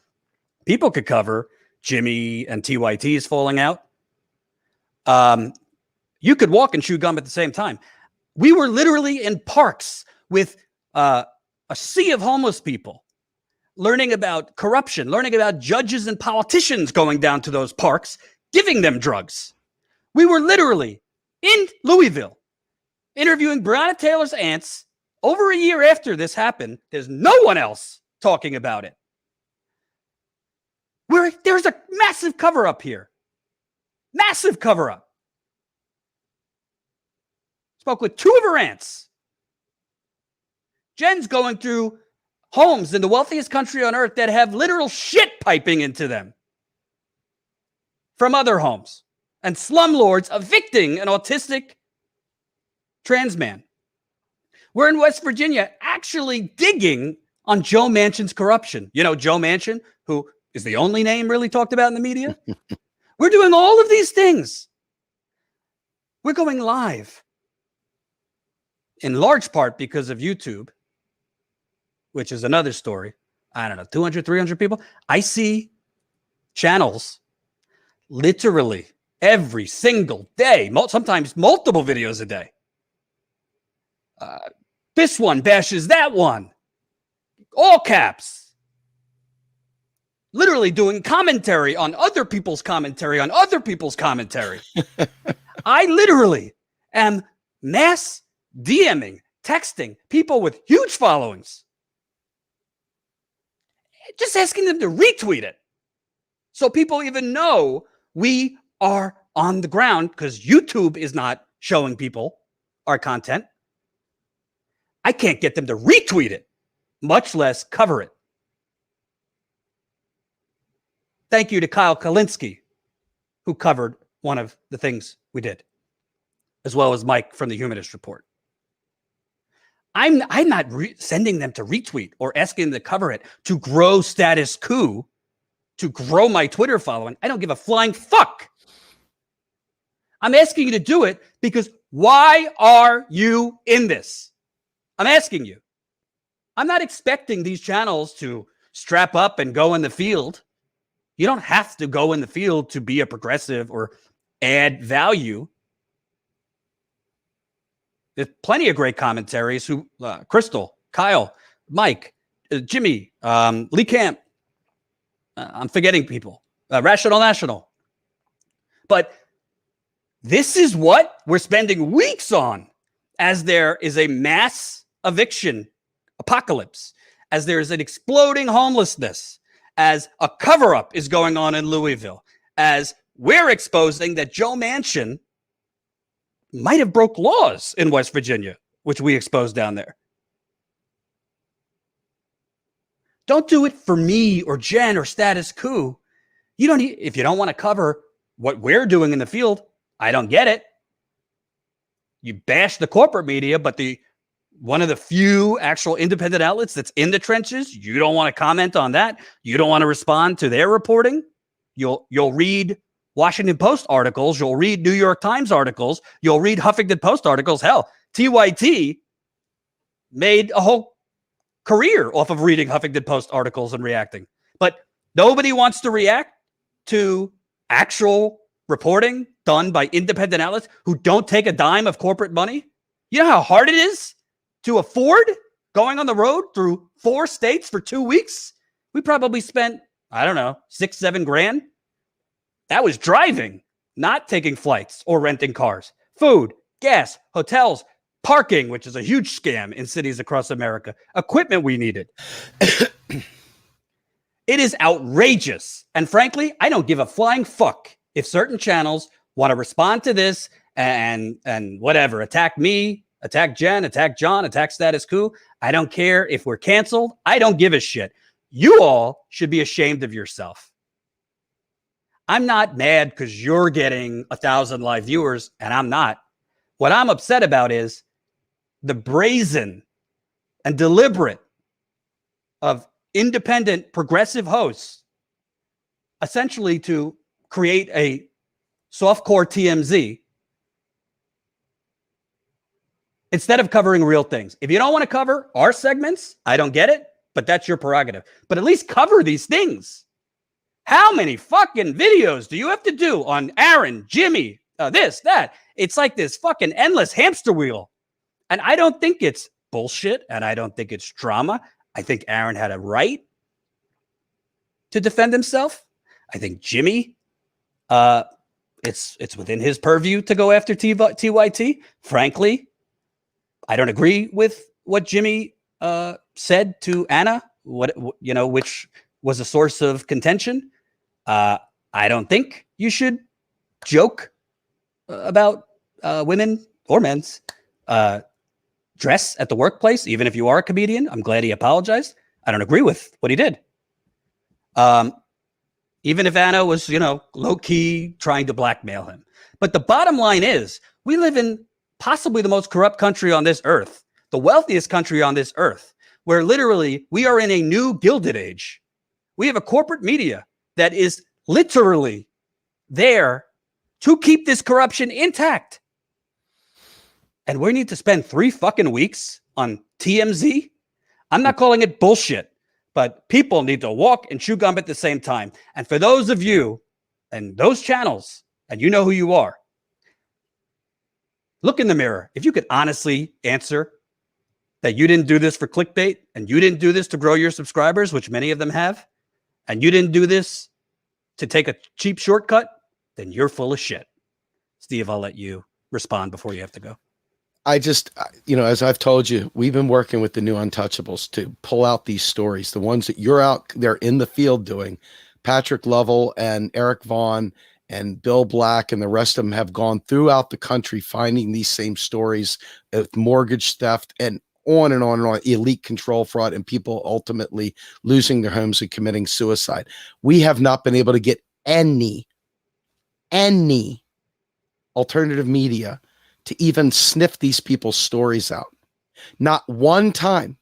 People could cover Jimmy and TYT's falling out. You could walk and chew gum at the same time. We were literally in parks with a sea of homeless people, learning about corruption, learning about judges and politicians going down to those parks, giving them drugs. We were literally in Louisville interviewing Breonna Taylor's aunts over a year after this happened. There's no one else talking about it. There's a massive cover-up here. Massive cover-up. Spoke with 2 of her aunts. Jen's going through homes in the wealthiest country on earth that have literal shit piping into them from other homes, and slumlords evicting an autistic trans man. We're in West Virginia actually digging on Joe Manchin's corruption. Joe Manchin, who is the only name really talked about in the media. We're doing all of these things. We're going live. In large part because of YouTube, which is another story. I don't know, 200, 300 people. I see channels literally every single day, sometimes multiple videos a day. This one bashes that one. All caps. Literally doing commentary on other people's commentary on other people's commentary. I literally am mass DMing, texting people with huge followings, just asking them to retweet it so people even know we are on the ground, because YouTube is not showing people our content. I can't get them to retweet it, much less cover it. Thank you to Kyle Kalinske, who covered one of the things we did, as well as Mike from the Humanist Report. I'm not sending them to retweet or asking them to cover it to grow status quo, to grow my Twitter following. I don't give a flying fuck. I'm asking you to do it because why are you in this? I'm asking you. I'm not expecting these channels to strap up and go in the field. You don't have to go in the field to be a progressive or add value. There's plenty of great commentaries who, Crystal, Kyle, Mike, Jimmy, Lee Camp. I'm forgetting people. Rational National. But this is what we're spending weeks on as there is a mass eviction apocalypse, as there is an exploding homelessness, as a cover-up is going on in Louisville, as we're exposing that Joe Manchin might have broke laws in West Virginia, which we exposed down there. Don't do it for me or Jen or status quo. You don't need, if you don't want to cover what we're doing in the field, I don't get it. You bash the corporate media, but one of the few actual independent outlets that's in the trenches, you don't want to comment on that. You don't want to respond to their reporting. You'll read Washington Post articles. You'll read New York Times articles. You'll read Huffington Post articles. Hell, TYT made a whole career off of reading Huffington Post articles and reacting. But nobody wants to react to actual reporting done by independent outlets who don't take a dime of corporate money. You know how hard it is to afford going on the road through 4 states for 2 weeks? We probably spent, I don't know, $6-7 grand. That was driving, not taking flights or renting cars. Food, gas, hotels, parking, which is a huge scam in cities across America. Equipment we needed. It is outrageous. And frankly, I don't give a flying fuck if certain channels want to respond to this and whatever, attack me, attack Jen, attack John, attack status quo. I don't care if we're canceled. I don't give a shit. You all should be ashamed of yourself. I'm not mad because you're getting 1,000 live viewers and I'm not. What I'm upset about is the brazen and deliberate of independent progressive hosts essentially to create a softcore TMZ instead of covering real things. If you don't want to cover our segments, I don't get it, but that's your prerogative. But at least cover these things. How many fucking videos do you have to do on Aaron, Jimmy, this, that? It's like this fucking endless hamster wheel. And I don't think it's bullshit, and I don't think it's drama. I think Aaron had a right to defend himself. I think Jimmy, it's within his purview to go after TYT. Frankly, I don't agree with what Jimmy said to Anna, which was a source of contention. I don't think you should joke about women or men's dress at the workplace, even if you are a comedian. I'm glad he apologized. I don't agree with what he did. Even if Anna was, low-key trying to blackmail him. But the bottom line is, we live in possibly the most corrupt country on this earth, the wealthiest country on this earth, where literally we are in a new Gilded Age. We have a corporate media that is literally there to keep this corruption intact. And we need to spend 3 fucking weeks on TMZ. I'm not calling it bullshit, but people need to walk and chew gum at the same time. And for those of you and those channels, and you know who you are, look in the mirror. If you could honestly answer that you didn't do this for clickbait and you didn't do this to grow your subscribers, which many of them have, and you didn't do this to take a cheap shortcut, then you're full of shit. Steve, I'll let you respond before you have to go. I just, as I've told you, we've been working with the new Untouchables to pull out these stories, the ones that you're out there in the field doing. Patrick Lovell and Eric Vaughn and Bill Black and the rest of them have gone throughout the country finding these same stories of mortgage theft and on and on and on, elite control fraud, and people ultimately losing their homes and committing suicide. We have not been able to get any alternative media to even sniff these people's stories out. Not one time.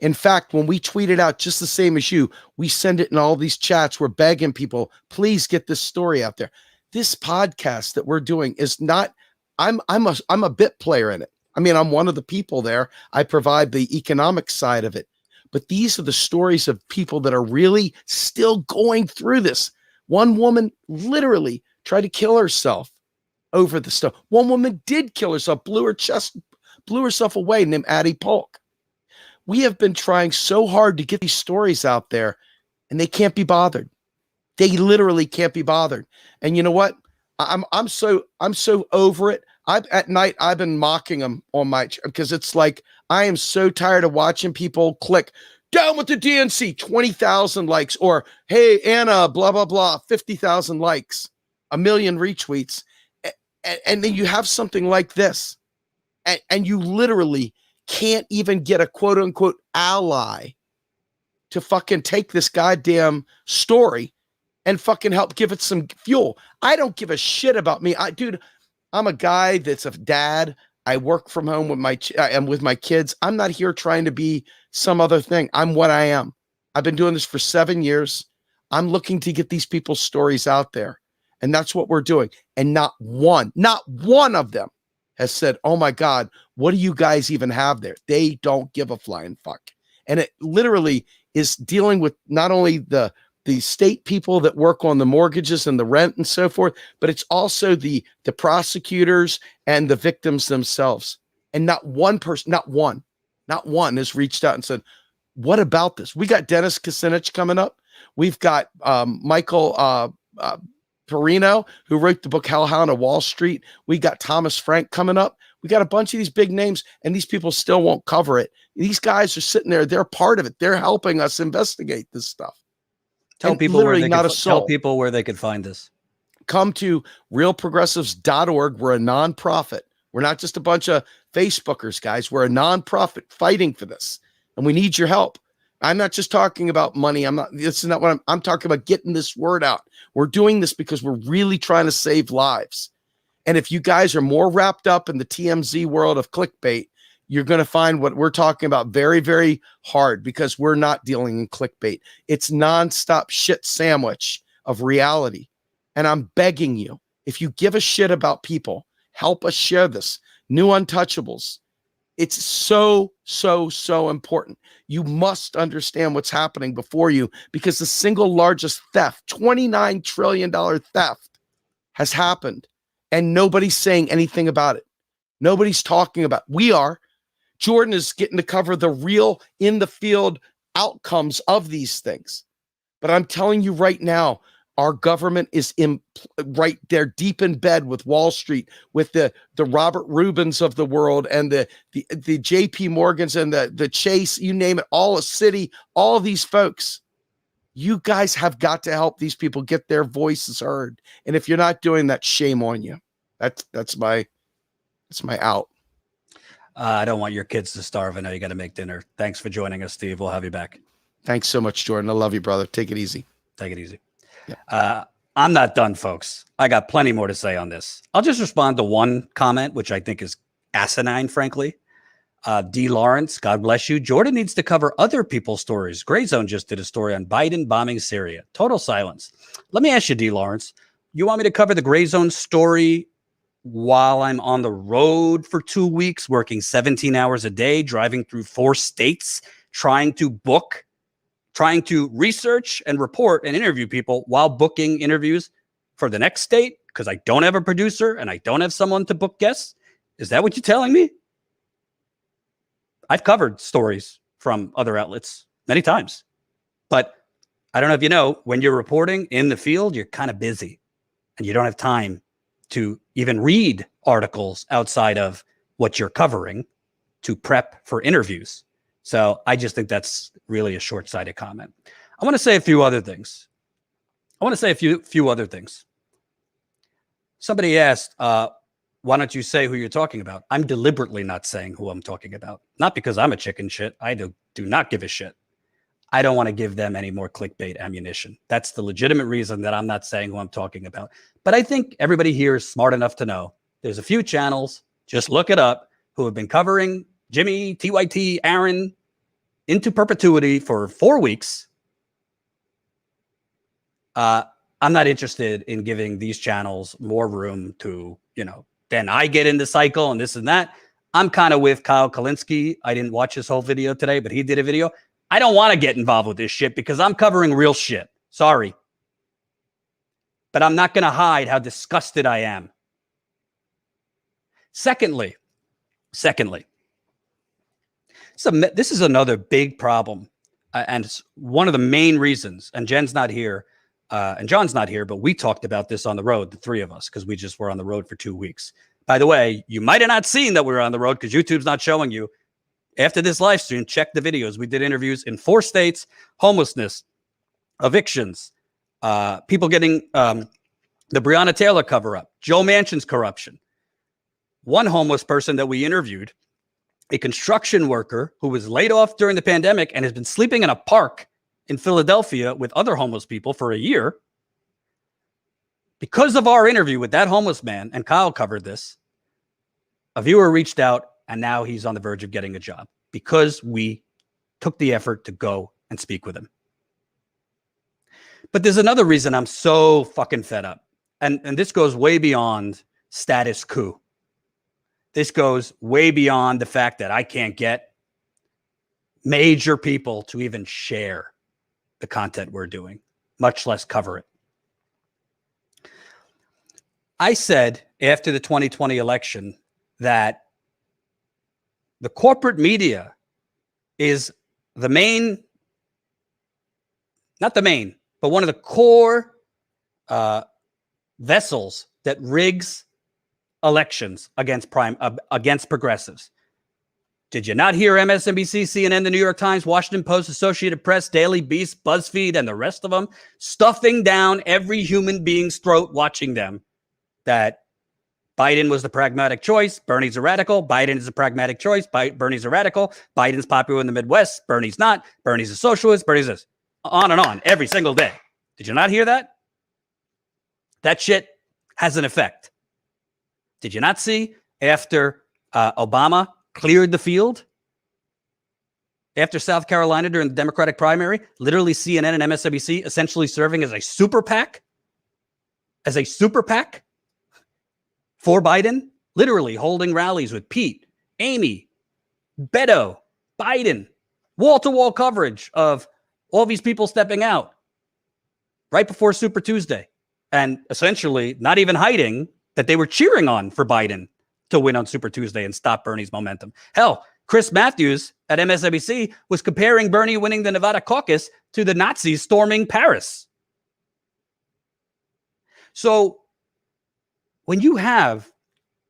In fact, when we tweet it out, just the same as you, we send it in all these chats. We're begging people, please get this story out there. This podcast that we're doing is not, I'm a bit player in it. I mean, I'm one of the people there. I provide the economic side of it. But these are the stories of people that are really still going through this. One woman literally tried to kill herself over the stuff. One woman did kill herself, blew herself away, named Addie Polk. We have been trying so hard to get these stories out there, and they can't be bothered. They literally can't be bothered. And you know what? I'm so over it. At night I've been mocking them on my, because it's like I am so tired of watching people click down with the DNC, 20,000 likes, or hey Anna, blah blah blah, 50,000 likes, 1 million retweets, and then you have something like this, and you literally can't even get a quote unquote ally to fucking take this goddamn story and fucking help give it some fuel. I don't give a shit about me. Dude, I'm a guy that's a dad. I work from home with my kids. I'm not here trying to be some other thing. I'm what I am. I've been doing this for 7 years. I'm looking to get these people's stories out there. And that's what we're doing. And not one of them has said, oh my God, what do you guys even have there? They don't give a flying fuck. And it literally is dealing with not only the state people that work on the mortgages and the rent and so forth, but it's also the prosecutors and the victims themselves. And not one person, not one has reached out and said, what about this? We got Dennis Kucinich coming up. We've got Michael Perino, who wrote the book Hellhound of Wall Street. We got Thomas Frank coming up. We got a bunch of these big names, and these people still won't cover it. These guys are sitting there. They're part of it. They're helping us investigate this stuff. Tell And people where tell people where they could find this. Come to realprogressives.org. We're a nonprofit. We're not just a bunch of Facebookers, guys. We're a nonprofit fighting for this, and we need your help. I'm not just talking about money. This is not what I'm talking about, getting this word out. We're doing this because we're really trying to save lives. And if you guys are more wrapped up in the TMZ world of clickbait, you're going to find what we're talking about very, very hard, because we're not dealing in clickbait. It's nonstop shit sandwich of reality. And I'm begging you, if you give a shit about people, help us share this. New Untouchables. It's so, so, so important. You must understand what's happening before you, because the single largest theft, $29 trillion theft, has happened, and nobody's saying anything about it. Nobody's talking about it. We are. Jordan is getting to cover the real in the field outcomes of these things. But I'm telling you right now, our government is right there deep in bed with Wall Street, with the Robert Rubins of the world, and the JP Morgans and the Chase, you name it, all a city, all these folks. You guys have got to help these people get their voices heard. And if you're not doing that, shame on you. That's my out. I don't want your kids to starve. I know you got to make dinner. Thanks for joining us, Steve. We'll have you back. Thanks so much, Jordan. I love you, brother. Take it easy. Take it easy. Yeah. I'm not done, folks. I got plenty more to say on this. I'll just respond to one comment, which I think is asinine, frankly. D. Lawrence, God bless you. Jordan needs to cover other people's stories. Gray Zone just did a story on Biden bombing Syria. Total silence. Let me ask you, D. Lawrence, you want me to cover the Gray Zone story while I'm on the road for 2 weeks, working 17 hours a day, driving through 4 states, trying to research and report and interview people while booking interviews for the next state because I don't have a producer and I don't have someone to book guests? Is that what you're telling me? I've covered stories from other outlets many times, but I don't know if you know, when you're reporting in the field, you're kind of busy and you don't have time to even read articles outside of what you're covering to prep for interviews. So I just think that's really a short-sighted comment. I want to say a few other things. Somebody asked, why don't you say who you're talking about? I'm deliberately not saying who I'm talking about. Not because I'm a chicken shit. I do not give a shit. I don't want to give them any more clickbait ammunition. That's the legitimate reason that I'm not saying who I'm talking about. But I think everybody here is smart enough to know there's a few channels, just look it up, who have been covering Jimmy, TYT, Aaron into perpetuity for 4 weeks. I'm not interested in giving these channels more room to, then I get in the cycle and this and that. I'm kind of with Kyle Kalinske. I didn't watch his whole video today, but he did a video. I don't want to get involved with this shit because I'm covering real shit. Sorry. But I'm not going to hide how disgusted I am. Secondly, this is another big problem. And it's one of the main reasons, and Jen's not here, and John's not here, but we talked about this on the road, the three of us, because we just were on the road for 2 weeks. By the way, you might have not seen that we were on the road because YouTube's not showing you. After this live stream, check the videos. We did interviews in 4 states, homelessness, evictions, people getting the Breonna Taylor cover-up, Joe Manchin's corruption. One homeless person that we interviewed, a construction worker who was laid off during the pandemic and has been sleeping in a park in Philadelphia with other homeless people for a year. Because of our interview with that homeless man, and Kyle covered this, a viewer reached out and now he's on the verge of getting a job because we took the effort to go and speak with him. But there's another reason I'm so fucking fed up. And this goes way beyond status quo. This goes way beyond the fact that I can't get major people to even share the content we're doing, much less cover it. I said after the 2020 election that the corporate media is the main, not the main, but one of the core vessels that rigs elections against progressives. Did you not hear MSNBC, CNN, the New York Times, Washington Post, Associated Press, Daily Beast, BuzzFeed, and the rest of them stuffing down every human being's throat watching them that Biden was the pragmatic choice, Bernie's a radical, Biden is a pragmatic choice, Bernie's a radical, Biden's popular in the Midwest, Bernie's not, Bernie's a socialist, Bernie's this, on and on every single day. Did you not hear that? That shit has an effect. Did you not see after Obama cleared the field? After South Carolina during the Democratic primary, literally CNN and MSNBC essentially serving as a super PAC? As a super PAC for Biden? Literally holding rallies with Pete, Amy, Beto, Biden, wall-to-wall coverage of all these people stepping out right before Super Tuesday. And essentially not even hiding that they were cheering on for Biden to win on Super Tuesday and stop Bernie's momentum. Hell, Chris Matthews at MSNBC was comparing Bernie winning the Nevada caucus to the Nazis storming Paris. So when you have,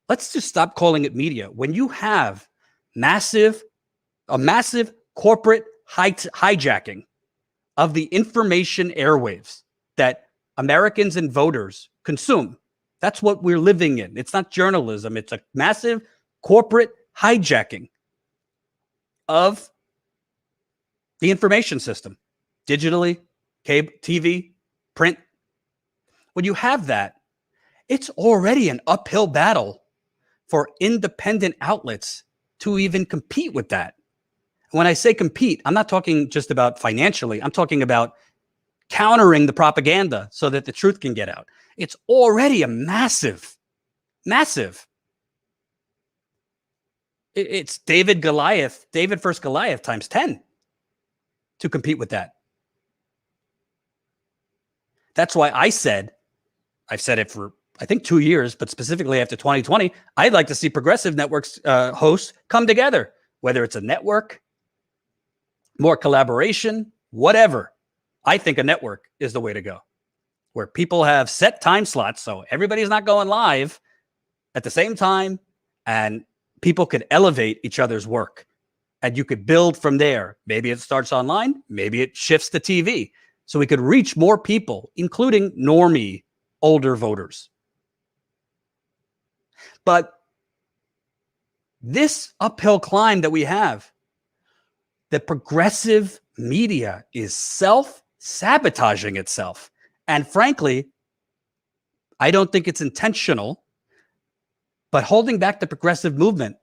let's just stop calling it media. When you have a massive corporate hijacking of the information airwaves that Americans and voters consume, that's what we're living in. It's not journalism. It's a massive corporate hijacking of the information system, digitally, cable, TV, print. When you have that, it's already an uphill battle for independent outlets to even compete with that. When I say compete, I'm not talking just about financially. I'm talking about countering the propaganda so that the truth can get out. It's already a massive. It's David versus Goliath times 10 to compete with that. That's why I've said it for, I think, 2 years, but specifically after 2020, I'd like to see progressive networks hosts come together, whether it's a network, more collaboration, whatever. I think a network is the way to go, where people have set time slots so everybody's not going live at the same time, and people could elevate each other's work, and you could build from there. Maybe it starts online, maybe it shifts to TV, so we could reach more people, including normie older voters. But this uphill climb that we have, the progressive media is self-sabotaging itself. And frankly, I don't think it's intentional, but holding back the progressive movement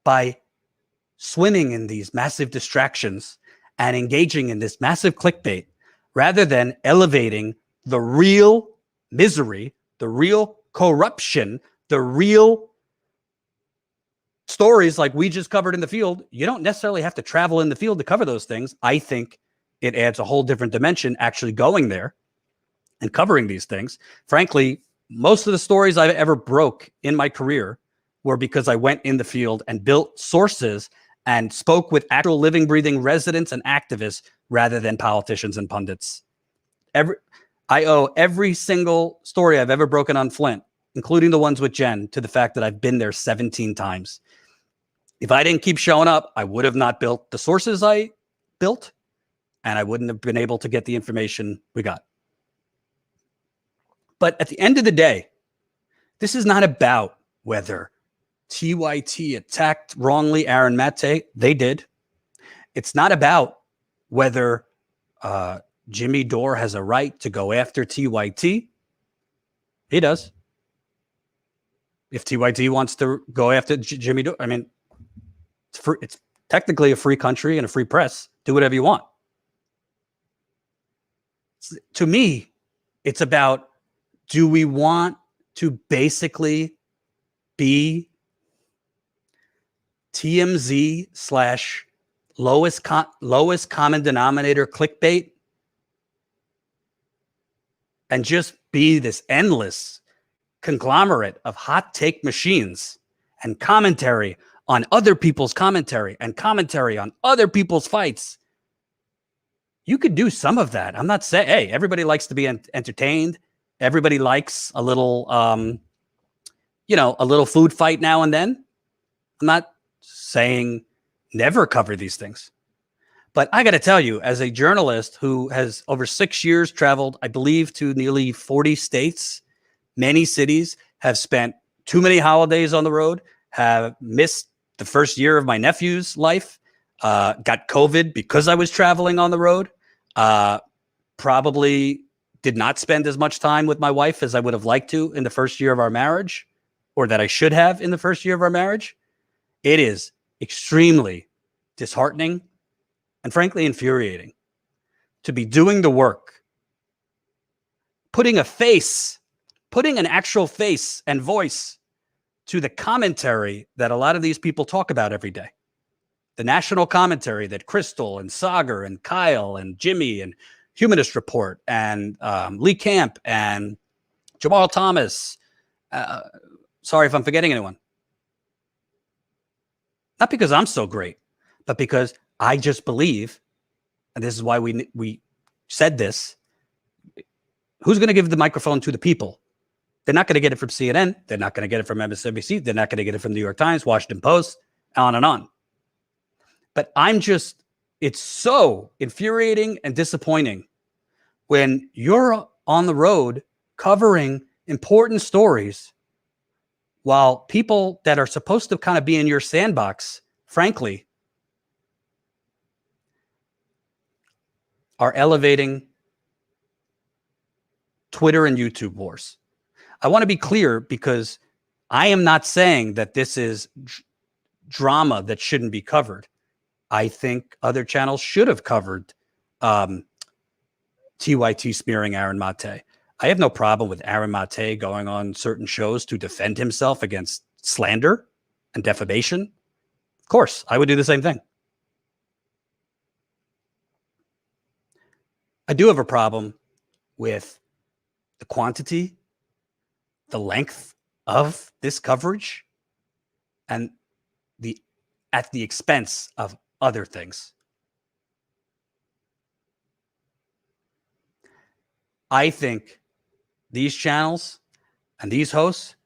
by swimming in these massive distractions and engaging in this massive clickbait rather than elevating the real misery, the real corruption, the real stories like we just covered in the field. You don't necessarily have to travel in the field to cover those things. I think it adds a whole different dimension actually going there and covering these things. Frankly, most of the stories I've ever broke in my career were because I went in the field and built sources and spoke with actual living, breathing residents and activists rather than politicians and pundits. I owe every single story I've ever broken on Flint, including the ones with Jen, to the fact that I've been there 17 times. If I didn't keep showing up, I would have not built the sources I built, and I wouldn't have been able to get the information we got. But at the end of the day, this is not about whether TYT attacked wrongly Aaron Mate. They did. It's not about whether Jimmy Dore has a right to go after TYT. He does. If TYT wants to go after Jimmy Dore, I mean, it's technically a free country and a free press. Do whatever you want. To me, it's about, do we want to basically be TMZ / lowest common denominator clickbait and just be this endless conglomerate of hot take machines and commentary on other people's commentary and commentary on other people's fights? You could do some of that. I'm not saying, hey, everybody likes to be entertained. Everybody likes a little, a little food fight now and then. I'm not saying never cover these things. But I got to tell you, as a journalist who has over 6 years traveled, I believe, to nearly 40 states, many cities, have spent too many holidays on the road, have missed the first year of my nephew's life, got COVID because I was traveling on the road, probably did not spend as much time with my wife as I would have liked to in the first year of our marriage, or that I should have in the first year of our marriage. It is extremely disheartening and frankly infuriating to be doing the work, putting an actual face and voice to the commentary that a lot of these people talk about every day. The national commentary that Crystal and Sagar and Kyle and Jimmy and Humanist Report and Lee Camp and Jamal Thomas. Sorry if I'm forgetting anyone. Not because I'm so great, but because I just believe, and this is why we said this, who's going to give the microphone to the people? They're not going to get it from CNN. They're not going to get it from MSNBC. They're not going to get it from New York Times, Washington Post, on and on. But it's so infuriating and disappointing when you're on the road covering important stories while people that are supposed to kind of be in your sandbox, frankly, are elevating Twitter and YouTube wars. I want to be clear, because I am not saying that this is drama that shouldn't be covered. I think other channels should have covered TYT smearing Aaron Mate. I have no problem with Aaron Mate going on certain shows to defend himself against slander and defamation. Of course, I would do the same thing. I do have a problem with the quantity, the length of this coverage, and at the expense of other things. I think these channels and these hosts,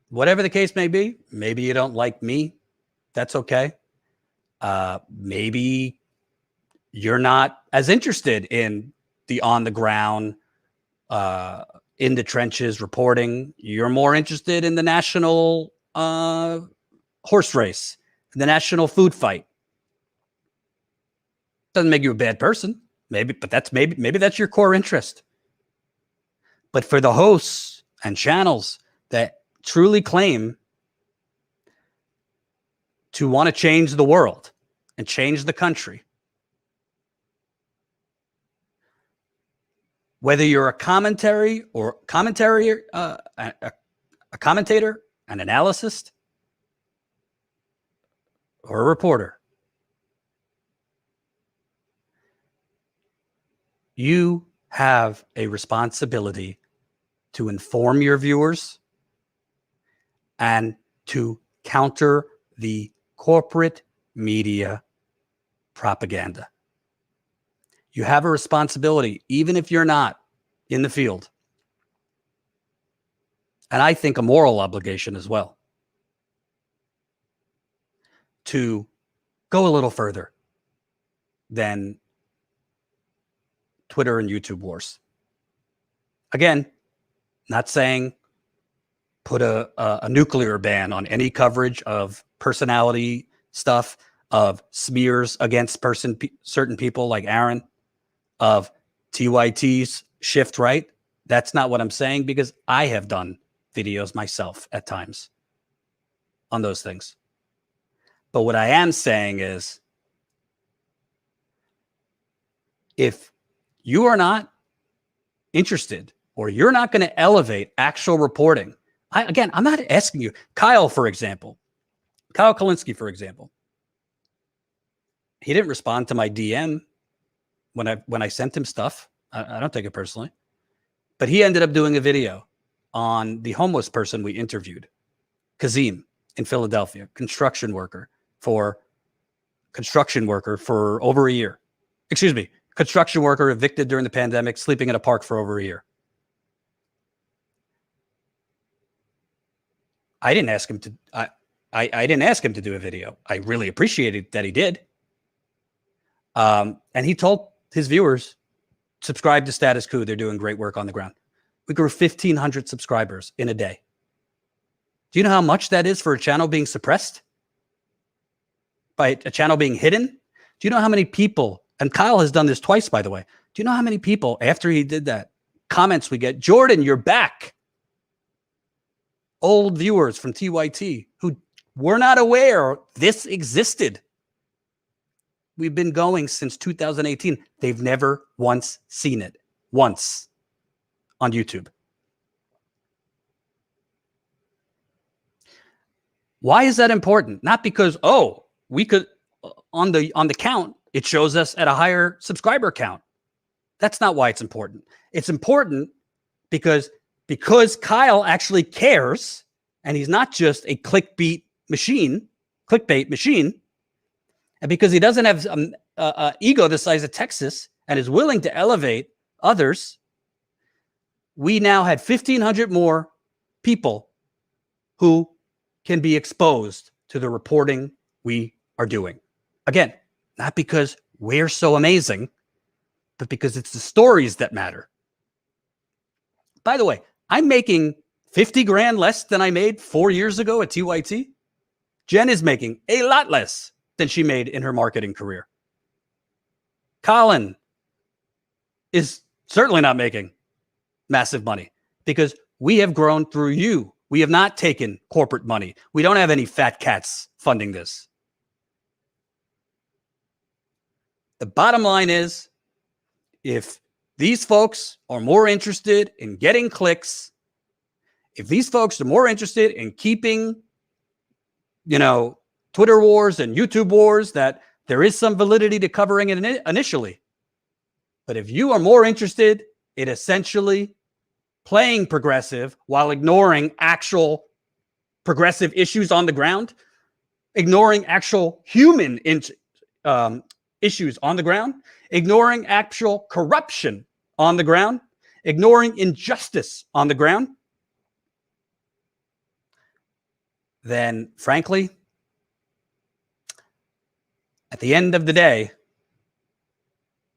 whatever the case may be, maybe you don't like me, that's okay. Maybe you're not as interested in the on the ground, in the trenches reporting. You're more interested in the national horse race, the national food fight. Doesn't make you a bad person, maybe, but maybe that's your core interest. But for the hosts and channels that truly claim to want to change the world and change the country, whether you're a commentator, an analyst, or a reporter, you have a responsibility to inform your viewers and to counter the corporate media propaganda. You have a responsibility, even if you're not in the field. And I think a moral obligation as well, to go a little further than Twitter and YouTube wars. Again, not saying put a nuclear ban on any coverage of personality stuff, of smears against certain people like Aaron, of TYT's shift right. That's not what I'm saying, because I have done videos myself at times on those things. But what I am saying is, if you are not interested, or you're not going to elevate actual reporting, I'm not asking you. Kyle Kalinske, for example, he didn't respond to my DM when I sent him stuff. I don't take it personally, but he ended up doing a video on the homeless person we interviewed, Kazim in Philadelphia, construction worker for over a year. Excuse me, construction worker evicted during the pandemic, sleeping in a park for over a year. I didn't ask him to. I didn't ask him to do a video. I really appreciated that he did. And he told his viewers, subscribe to Status Quo. They're doing great work on the ground. We grew 1,500 subscribers in a day. Do you know how much that is for a channel being suppressed? By a channel being hidden? Do you know how many people, and Kyle has done this twice, by the way. Do you know how many people, after he did that, comments we get, Jordan, you're back. Old viewers from TYT who were not aware this existed. We've been going since 2018. They've never once seen it. Once on YouTube. Why is that important? Not because, we could, on the count, it shows us at a higher subscriber count. That's not why it's important. It's important because Kyle actually cares, and he's not just a clickbait machine, and because he doesn't have an ego the size of Texas and is willing to elevate others, we now had 1,500 more people who can be exposed to the reporting we are doing. Again, not because we're so amazing, but because it's the stories that matter. By the way, I'm making 50 grand less than I made 4 years ago at TYT. Jen is making a lot less than she made in her marketing career. Colin is certainly not making massive money because we have grown through you. We have not taken corporate money. We don't have any fat cats funding this. The bottom line is, if these folks are more interested in getting clicks, if these folks are more interested in keeping, Twitter wars and YouTube wars, that there is some validity to covering it initially. But if you are more interested in essentially playing progressive while ignoring actual progressive issues on the ground, ignoring actual human issues on the ground, ignoring actual corruption on the ground, ignoring injustice on the ground, then frankly, at the end of the day,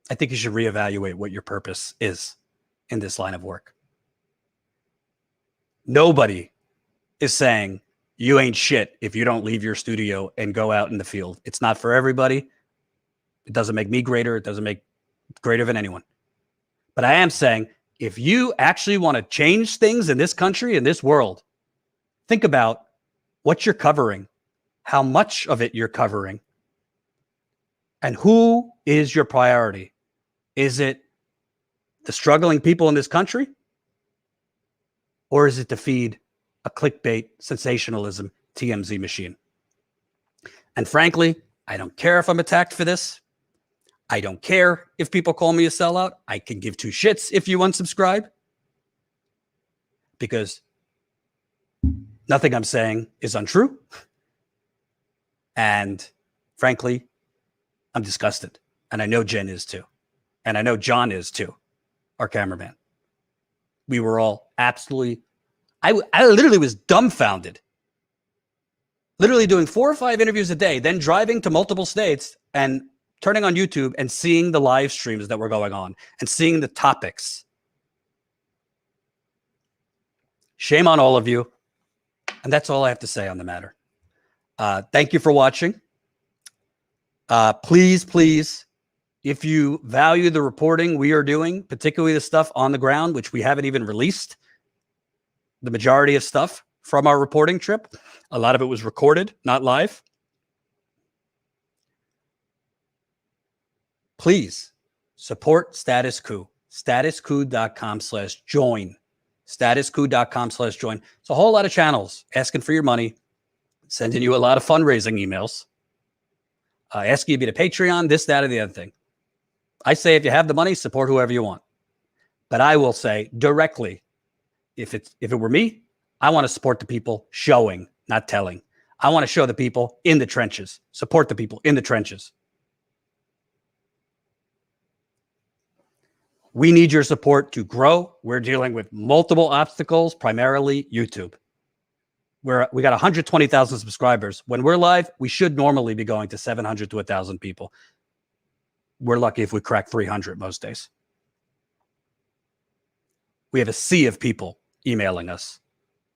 I think you should reevaluate what your purpose is in this line of work. Nobody is saying you ain't shit if you don't leave your studio and go out in the field. It's not for everybody. It doesn't make me greater. It doesn't make greater than anyone. But I am saying, if you actually want to change things in this country, in this world, think about what you're covering, how much of it you're covering, and who is your priority. Is it the struggling people in this country? Or is it to feed a clickbait sensationalism TMZ machine? And frankly, I don't care if I'm attacked for this. I don't care if people call me a sellout. I can give two shits if you unsubscribe. Because nothing I'm saying is untrue. And frankly, I'm disgusted. And I know Jen is too. And I know John is too, our cameraman. We were all absolutely, I literally was dumbfounded. Literally doing 4 or 5 interviews a day, then driving to multiple states and turning on YouTube and seeing the live streams that were going on and seeing the topics. Shame on all of you. And that's all I have to say on the matter. Thank you for watching. Please, if you value the reporting we are doing, particularly the stuff on the ground, which we haven't even released, the majority of stuff from our reporting trip, a lot of it was recorded, not live. Please support Status Coup. Statuscoup.com/join. Statuscoup.com/join. It's a whole lot of channels asking for your money, sending you a lot of fundraising emails, asking you to be a Patreon, this, that, or the other thing. I say if you have the money, support whoever you want. But I will say directly, if it were me, I want to support the people showing, not telling. I want to show the people in the trenches, support the people in the trenches. We need your support to grow. We're dealing with multiple obstacles, primarily YouTube. We got 120,000 subscribers. When we're live, we should normally be going to 700 to 1,000 people. We're lucky if we crack 300 most days. We have a sea of people emailing us.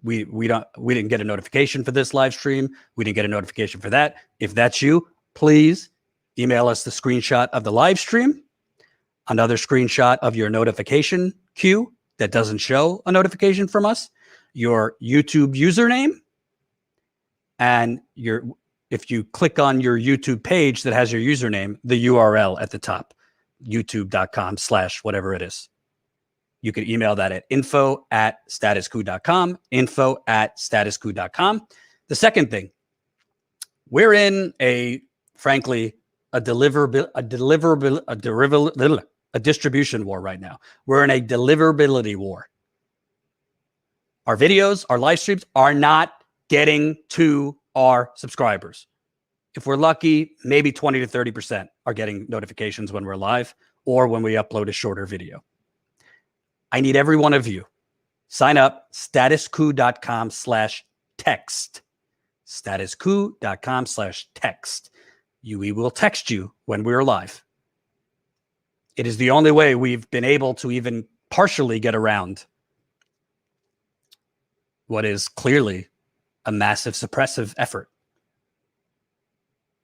We didn't get a notification for this live stream. We didn't get a notification for that. If that's you, please email us the screenshot of the live stream, another screenshot of your notification queue that doesn't show a notification from us, your YouTube username, and if you click on your YouTube page that has your username, the URL at the top, youtube.com/whatever it is. You can email that at info@statuscoup.com, info@statuscoup.com. The second thing, we're in a distribution war right now. We're in a deliverability war. Our videos, our live streams are not getting to our subscribers. If we're lucky, maybe 20 to 30% are getting notifications when we're live or when we upload a shorter video. I need every one of you. Sign up, statuscoup.com/text. Statuscoup.com/text. We will text you when we're live. It is the only way we've been able to even partially get around what is clearly a massive suppressive effort.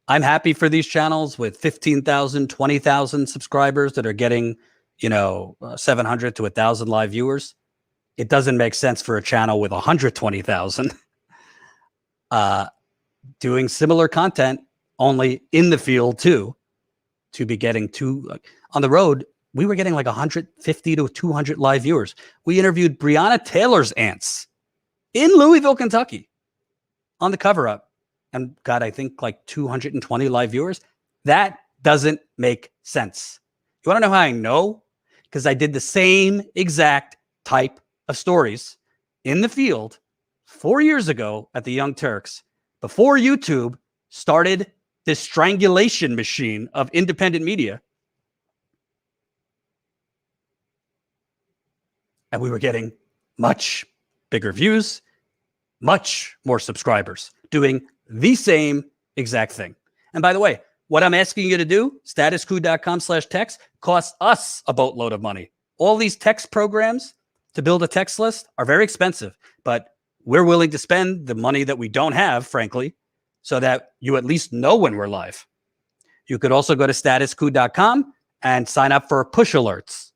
I'm happy for these channels with 15,000, 20,000 subscribers that are getting 700 to 1,000 live viewers. It doesn't make sense for a channel with 120,000 doing similar content, only in the field too, to be getting on the road. We were getting like 150 to 200 live viewers. We interviewed Breonna Taylor's aunts in Louisville, Kentucky on the cover up and got, I think, like 220 live viewers. That doesn't make sense. You want to know how I know? Because I did the same exact type of stories in the field 4 years ago at the Young Turks, before YouTube started this strangulation machine of independent media. And we were getting much bigger views, much more subscribers, doing the same exact thing. And by the way, what I'm asking you to do, statuscoup.com/text, costs us a boatload of money. All these text programs to build a text list are very expensive, but we're willing to spend the money that we don't have, frankly, so that you at least know when we're live. You could also go to statuscoup.com and sign up for push alerts.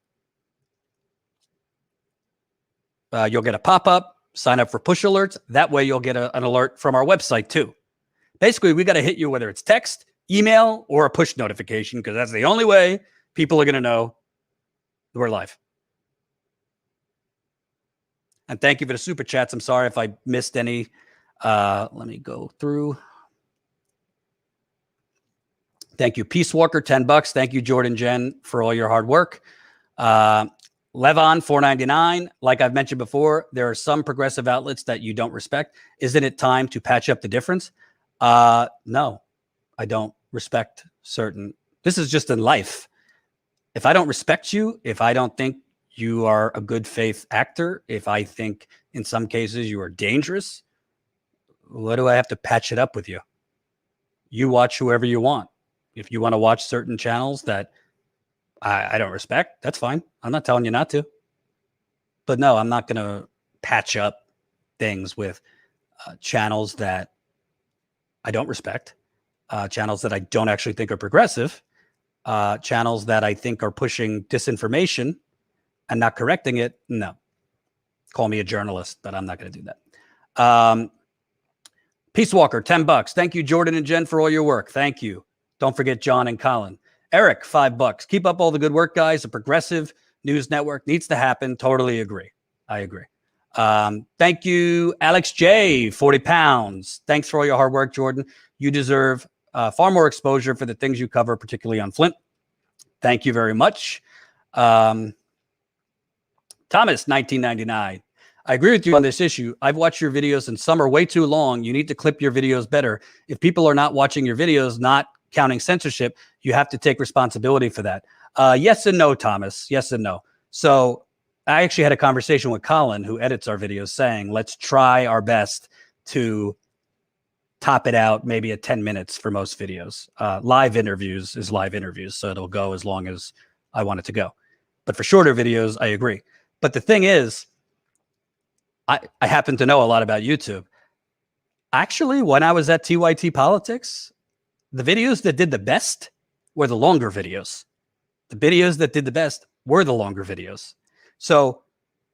You'll get a pop-up, sign up for push alerts. That way you'll get an alert from our website too. Basically, we got to hit you, whether it's text, email, or a push notification, because that's the only way people are going to know we're live. And thank you for the super chats. I'm sorry if I missed any. Let me go through. Thank you, Peace Walker, $10. Thank you, Jordan Jen, for all your hard work. Levon, $4.99. Like I've mentioned before, there are some progressive outlets that you don't respect. Isn't it time to patch up the difference? No, I don't respect certain. This is just in life. If I don't respect you, if I don't think you are a good faith actor, if I think in some cases you are dangerous, what do I have to patch it up with you? You watch whoever you want. If you want to watch certain channels that I don't respect, that's fine. I'm not telling you not to. But no, I'm not going to patch up things with channels that I don't respect, channels that I don't actually think are progressive, channels that I think are pushing disinformation and not correcting it. No. Call me a journalist, but I'm not going to do that. Peace Walker, $10. Thank you, Jordan and Jen, for all your work. Thank you. Don't forget John and Colin. Eric, $5. Keep up all the good work, guys. A progressive news network needs to happen. Totally agree. I agree. Thank you, Alex J, 40 pounds. Thanks for all your hard work, Jordan. You deserve far more exposure for the things you cover, particularly on Flint. Thank you very much. Thomas, 1999. I agree with you on this issue. I've watched your videos and some are way too long. You need to clip your videos better. If people are not watching your videos, not counting censorship, you have to take responsibility for that. Yes and no, Thomas. Yes and no. So I actually had a conversation with Colin, who edits our videos, saying, let's try our best to top it out maybe at 10 minutes for most videos. Live interviews is live interviews, so it'll go as long as I want it to go. But for shorter videos, I agree. But the thing is, I happen to know a lot about YouTube. Actually, when I was at TYT Politics, the videos that did the best were the longer videos. The videos that did the best were the longer videos. So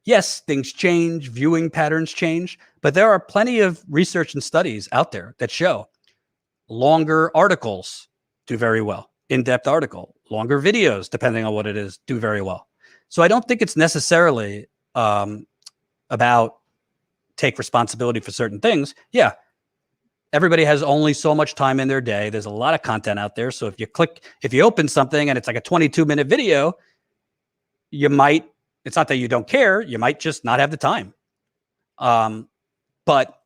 yes, things change, viewing patterns change, but there are plenty of research and studies out there that show longer articles do very well. In-depth article, longer videos, depending on what it is, do very well. So I don't think it's necessarily about take responsibility for certain things. Yeah, everybody has only so much time in their day. There's a lot of content out there. So if you open something and it's like a 22-minute video, you might, it's not that you don't care, you might just not have the time. But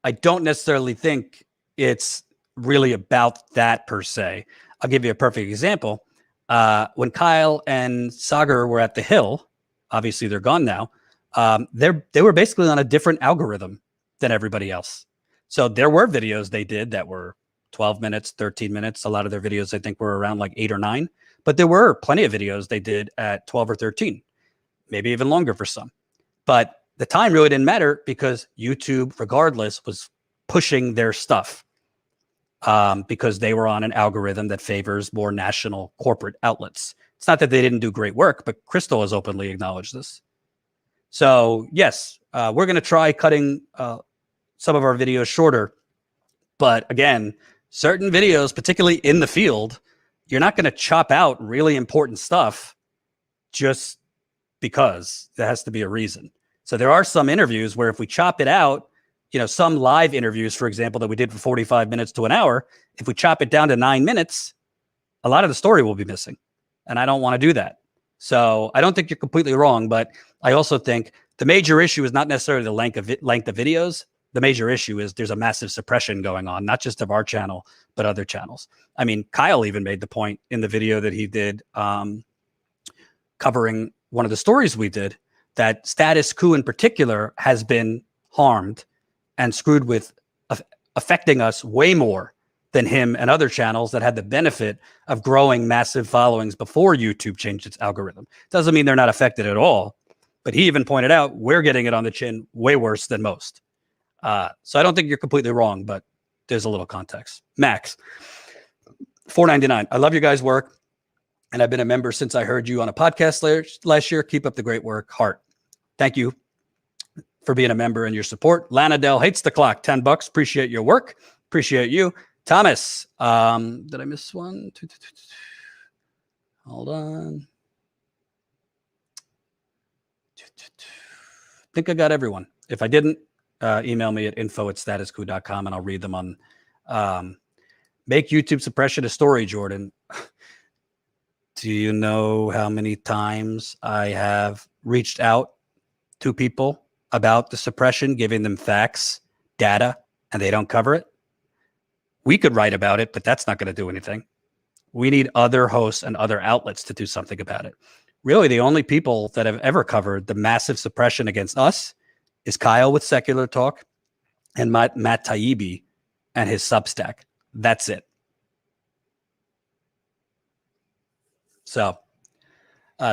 I don't necessarily think it's really about that per se. I'll give you a perfect example. When Kyle and Sagar were at the Hill, obviously they're gone now, they were basically on a different algorithm than everybody else. So there were videos they did that were 12 minutes, 13 minutes. A lot of their videos, I think, were around like 8 or 9. But there were plenty of videos they did at 12 or 13, maybe even longer for some. But the time really didn't matter because YouTube, regardless, was pushing their stuff because they were on an algorithm that favors more national corporate outlets. It's not that they didn't do great work, but Crystal has openly acknowledged this. So yes, we're going to try cutting some of our videos shorter. But again, certain videos, particularly in the field, you're not going to chop out really important stuff just because. There has to be a reason. So there are some interviews where if we chop it out, you know, some live interviews, for example, that we did for 45 minutes to an hour, if we chop it down to 9 minutes, a lot of the story will be missing. And I don't want to do that. So I don't think you're completely wrong, but I also think the major issue is not necessarily the length of videos. The major issue is there's a massive suppression going on, not just of our channel, but other channels. I mean, Kyle even made the point in the video that he did covering one of the stories we did that Status Quo in particular has been harmed and screwed with affecting us way more than him and other channels that had the benefit of growing massive followings before YouTube changed its algorithm. Doesn't mean they're not affected at all, but he even pointed out we're getting it on the chin way worse than most. So I don't think you're completely wrong, but there's a little context. Max, $4.99. I love your guys' work, and I've been a member since I heard you on a podcast last year. Keep up the great work. Heart. Thank you. for being a member and your support. Lana Dell hates the clock, $10. Appreciate your work. Appreciate you. Thomas, did I miss one? Hold on. I think I got everyone. If I didn't, email me at info@statusquo.com and I'll read them on make YouTube suppression a story, Jordan. Do you know how many times I have reached out to people about the suppression, giving them facts, data, and they don't cover it? We could write about it, but that's not going to do anything. We need other hosts and other outlets to do something about it. Really, the only people that have ever covered the massive suppression against us is Kyle with Secular Talk and Matt Taibbi and his Substack. That's it. So,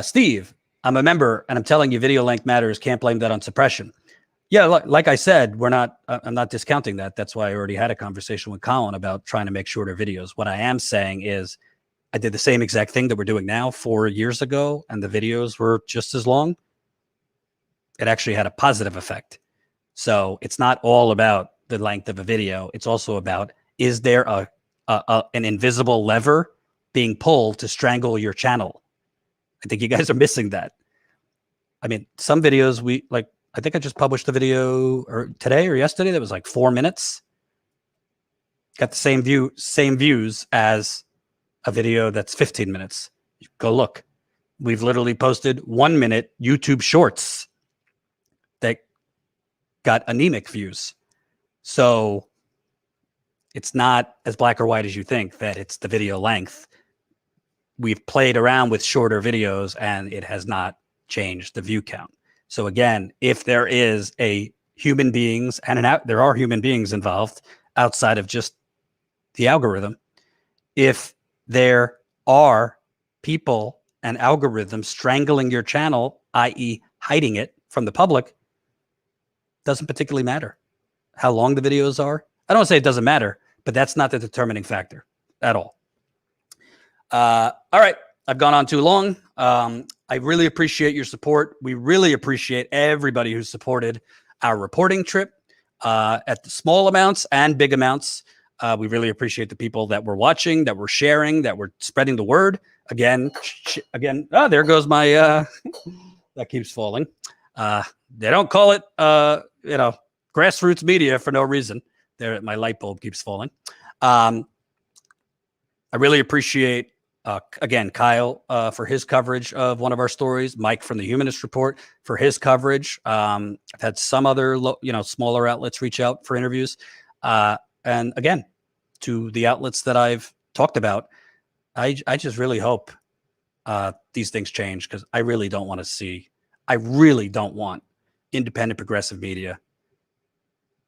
Steve, I'm a member and I'm telling you video length matters. Can't blame that on suppression. Yeah, like I said, I'm not discounting that. That's why I already had a conversation with Colin about trying to make shorter videos. What I am saying is I did the same exact thing that we're doing now 4 years ago, and the videos were just as long. It actually had a positive effect. So it's not all about the length of a video. It's also about, is there an invisible lever being pulled to strangle your channel? I think you guys are missing that. I mean, some videos I think I just published a video today or yesterday that was like 4 minutes. Got the same views as a video that's 15 minutes. Go look. We've literally posted 1 minute YouTube shorts that got anemic views. So it's not as black or white as you think that it's the video length. We've played around with shorter videos and it has not changed the view count. So again, if there is a human beings there are human beings involved outside of just the algorithm, if there are people and algorithms strangling your channel, i.e. hiding it from the public, doesn't particularly matter how long the videos are. I don't say it doesn't matter, but that's not the determining factor at all. All right. I've gone on too long. I really appreciate your support. We really appreciate everybody who supported our reporting trip at the small amounts and big amounts. We really appreciate the people that were watching, that were sharing, that were spreading the word. Again. Oh, there goes my, that keeps falling. They don't call it, grassroots media for no reason. There, my light bulb keeps falling. I really appreciate, again, Kyle for his coverage of one of our stories, Mike from the Humanist Report for his coverage. I've had some other, smaller outlets reach out for interviews. And again, to the outlets that I've talked about, I just really hope these things change, because I really don't want independent progressive media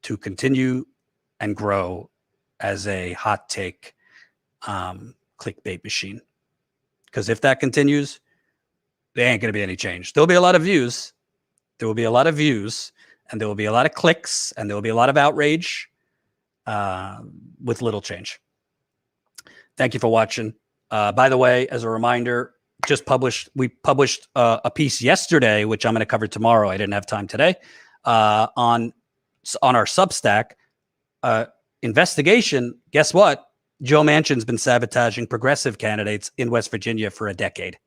to continue and grow as a hot take clickbait machine. Because if that continues, there ain't going to be any change. There'll be a lot of views. There will be a lot of views, and there will be a lot of clicks, and there will be a lot of outrage with little change. Thank you for watching. By the way, as a reminder, we published a piece yesterday, which I'm going to cover tomorrow. I didn't have time today, on our Substack investigation. Guess what? Joe Manchin's been sabotaging progressive candidates in West Virginia for a decade.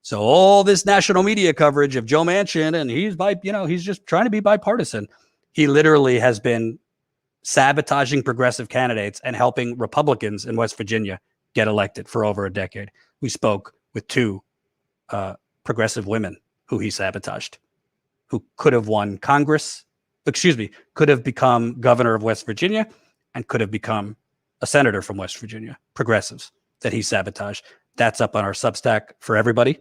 So all this national media coverage of Joe Manchin, and he's just trying to be bipartisan. He literally has been sabotaging progressive candidates and helping Republicans in West Virginia get elected for over a decade. We spoke with two progressive women who he sabotaged, who could have won Congress, could have become governor of West Virginia, and could have become a senator from West Virginia, progressives that he sabotaged. That's up on our Substack for everybody.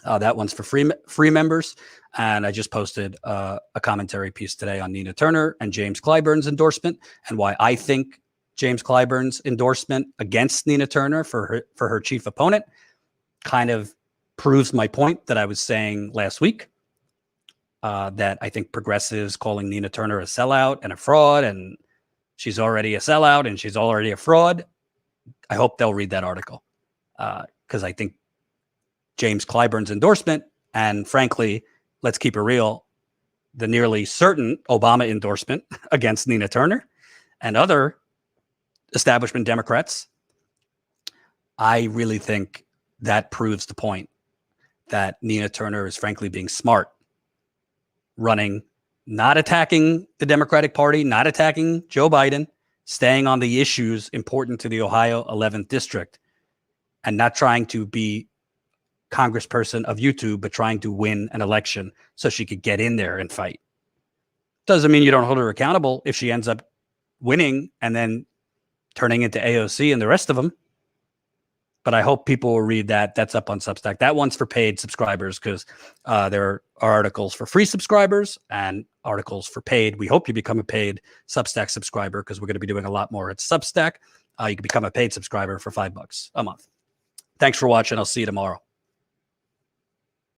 That one's for free members. And I just posted a commentary piece today on Nina Turner and James Clyburn's endorsement, and why I think James Clyburn's endorsement against Nina Turner for her chief opponent kind of proves my point that I was saying last week, that I think progressives calling Nina Turner a sellout and a fraud, and she's already a sellout and she's already a fraud. I hope they'll read that article, because I think James Clyburn's endorsement, and frankly, let's keep it real, the nearly certain Obama endorsement against Nina Turner and other establishment Democrats, I really think that proves the point that Nina Turner is frankly being smart, running, not attacking the Democratic Party, not attacking Joe Biden, staying on the issues important to the Ohio 11th district, and not trying to be congressperson of YouTube, but trying to win an election so she could get in there and fight. Doesn't mean you don't hold her accountable if she ends up winning and then turning into AOC and the rest of them. But I hope people will read that. That's up on Substack. That one's for paid subscribers because there are articles for free subscribers and articles for paid. We hope you become a paid Substack subscriber because we're going to be doing a lot more at Substack. You can become a paid subscriber for $5 a month. Thanks for watching. I'll see you tomorrow.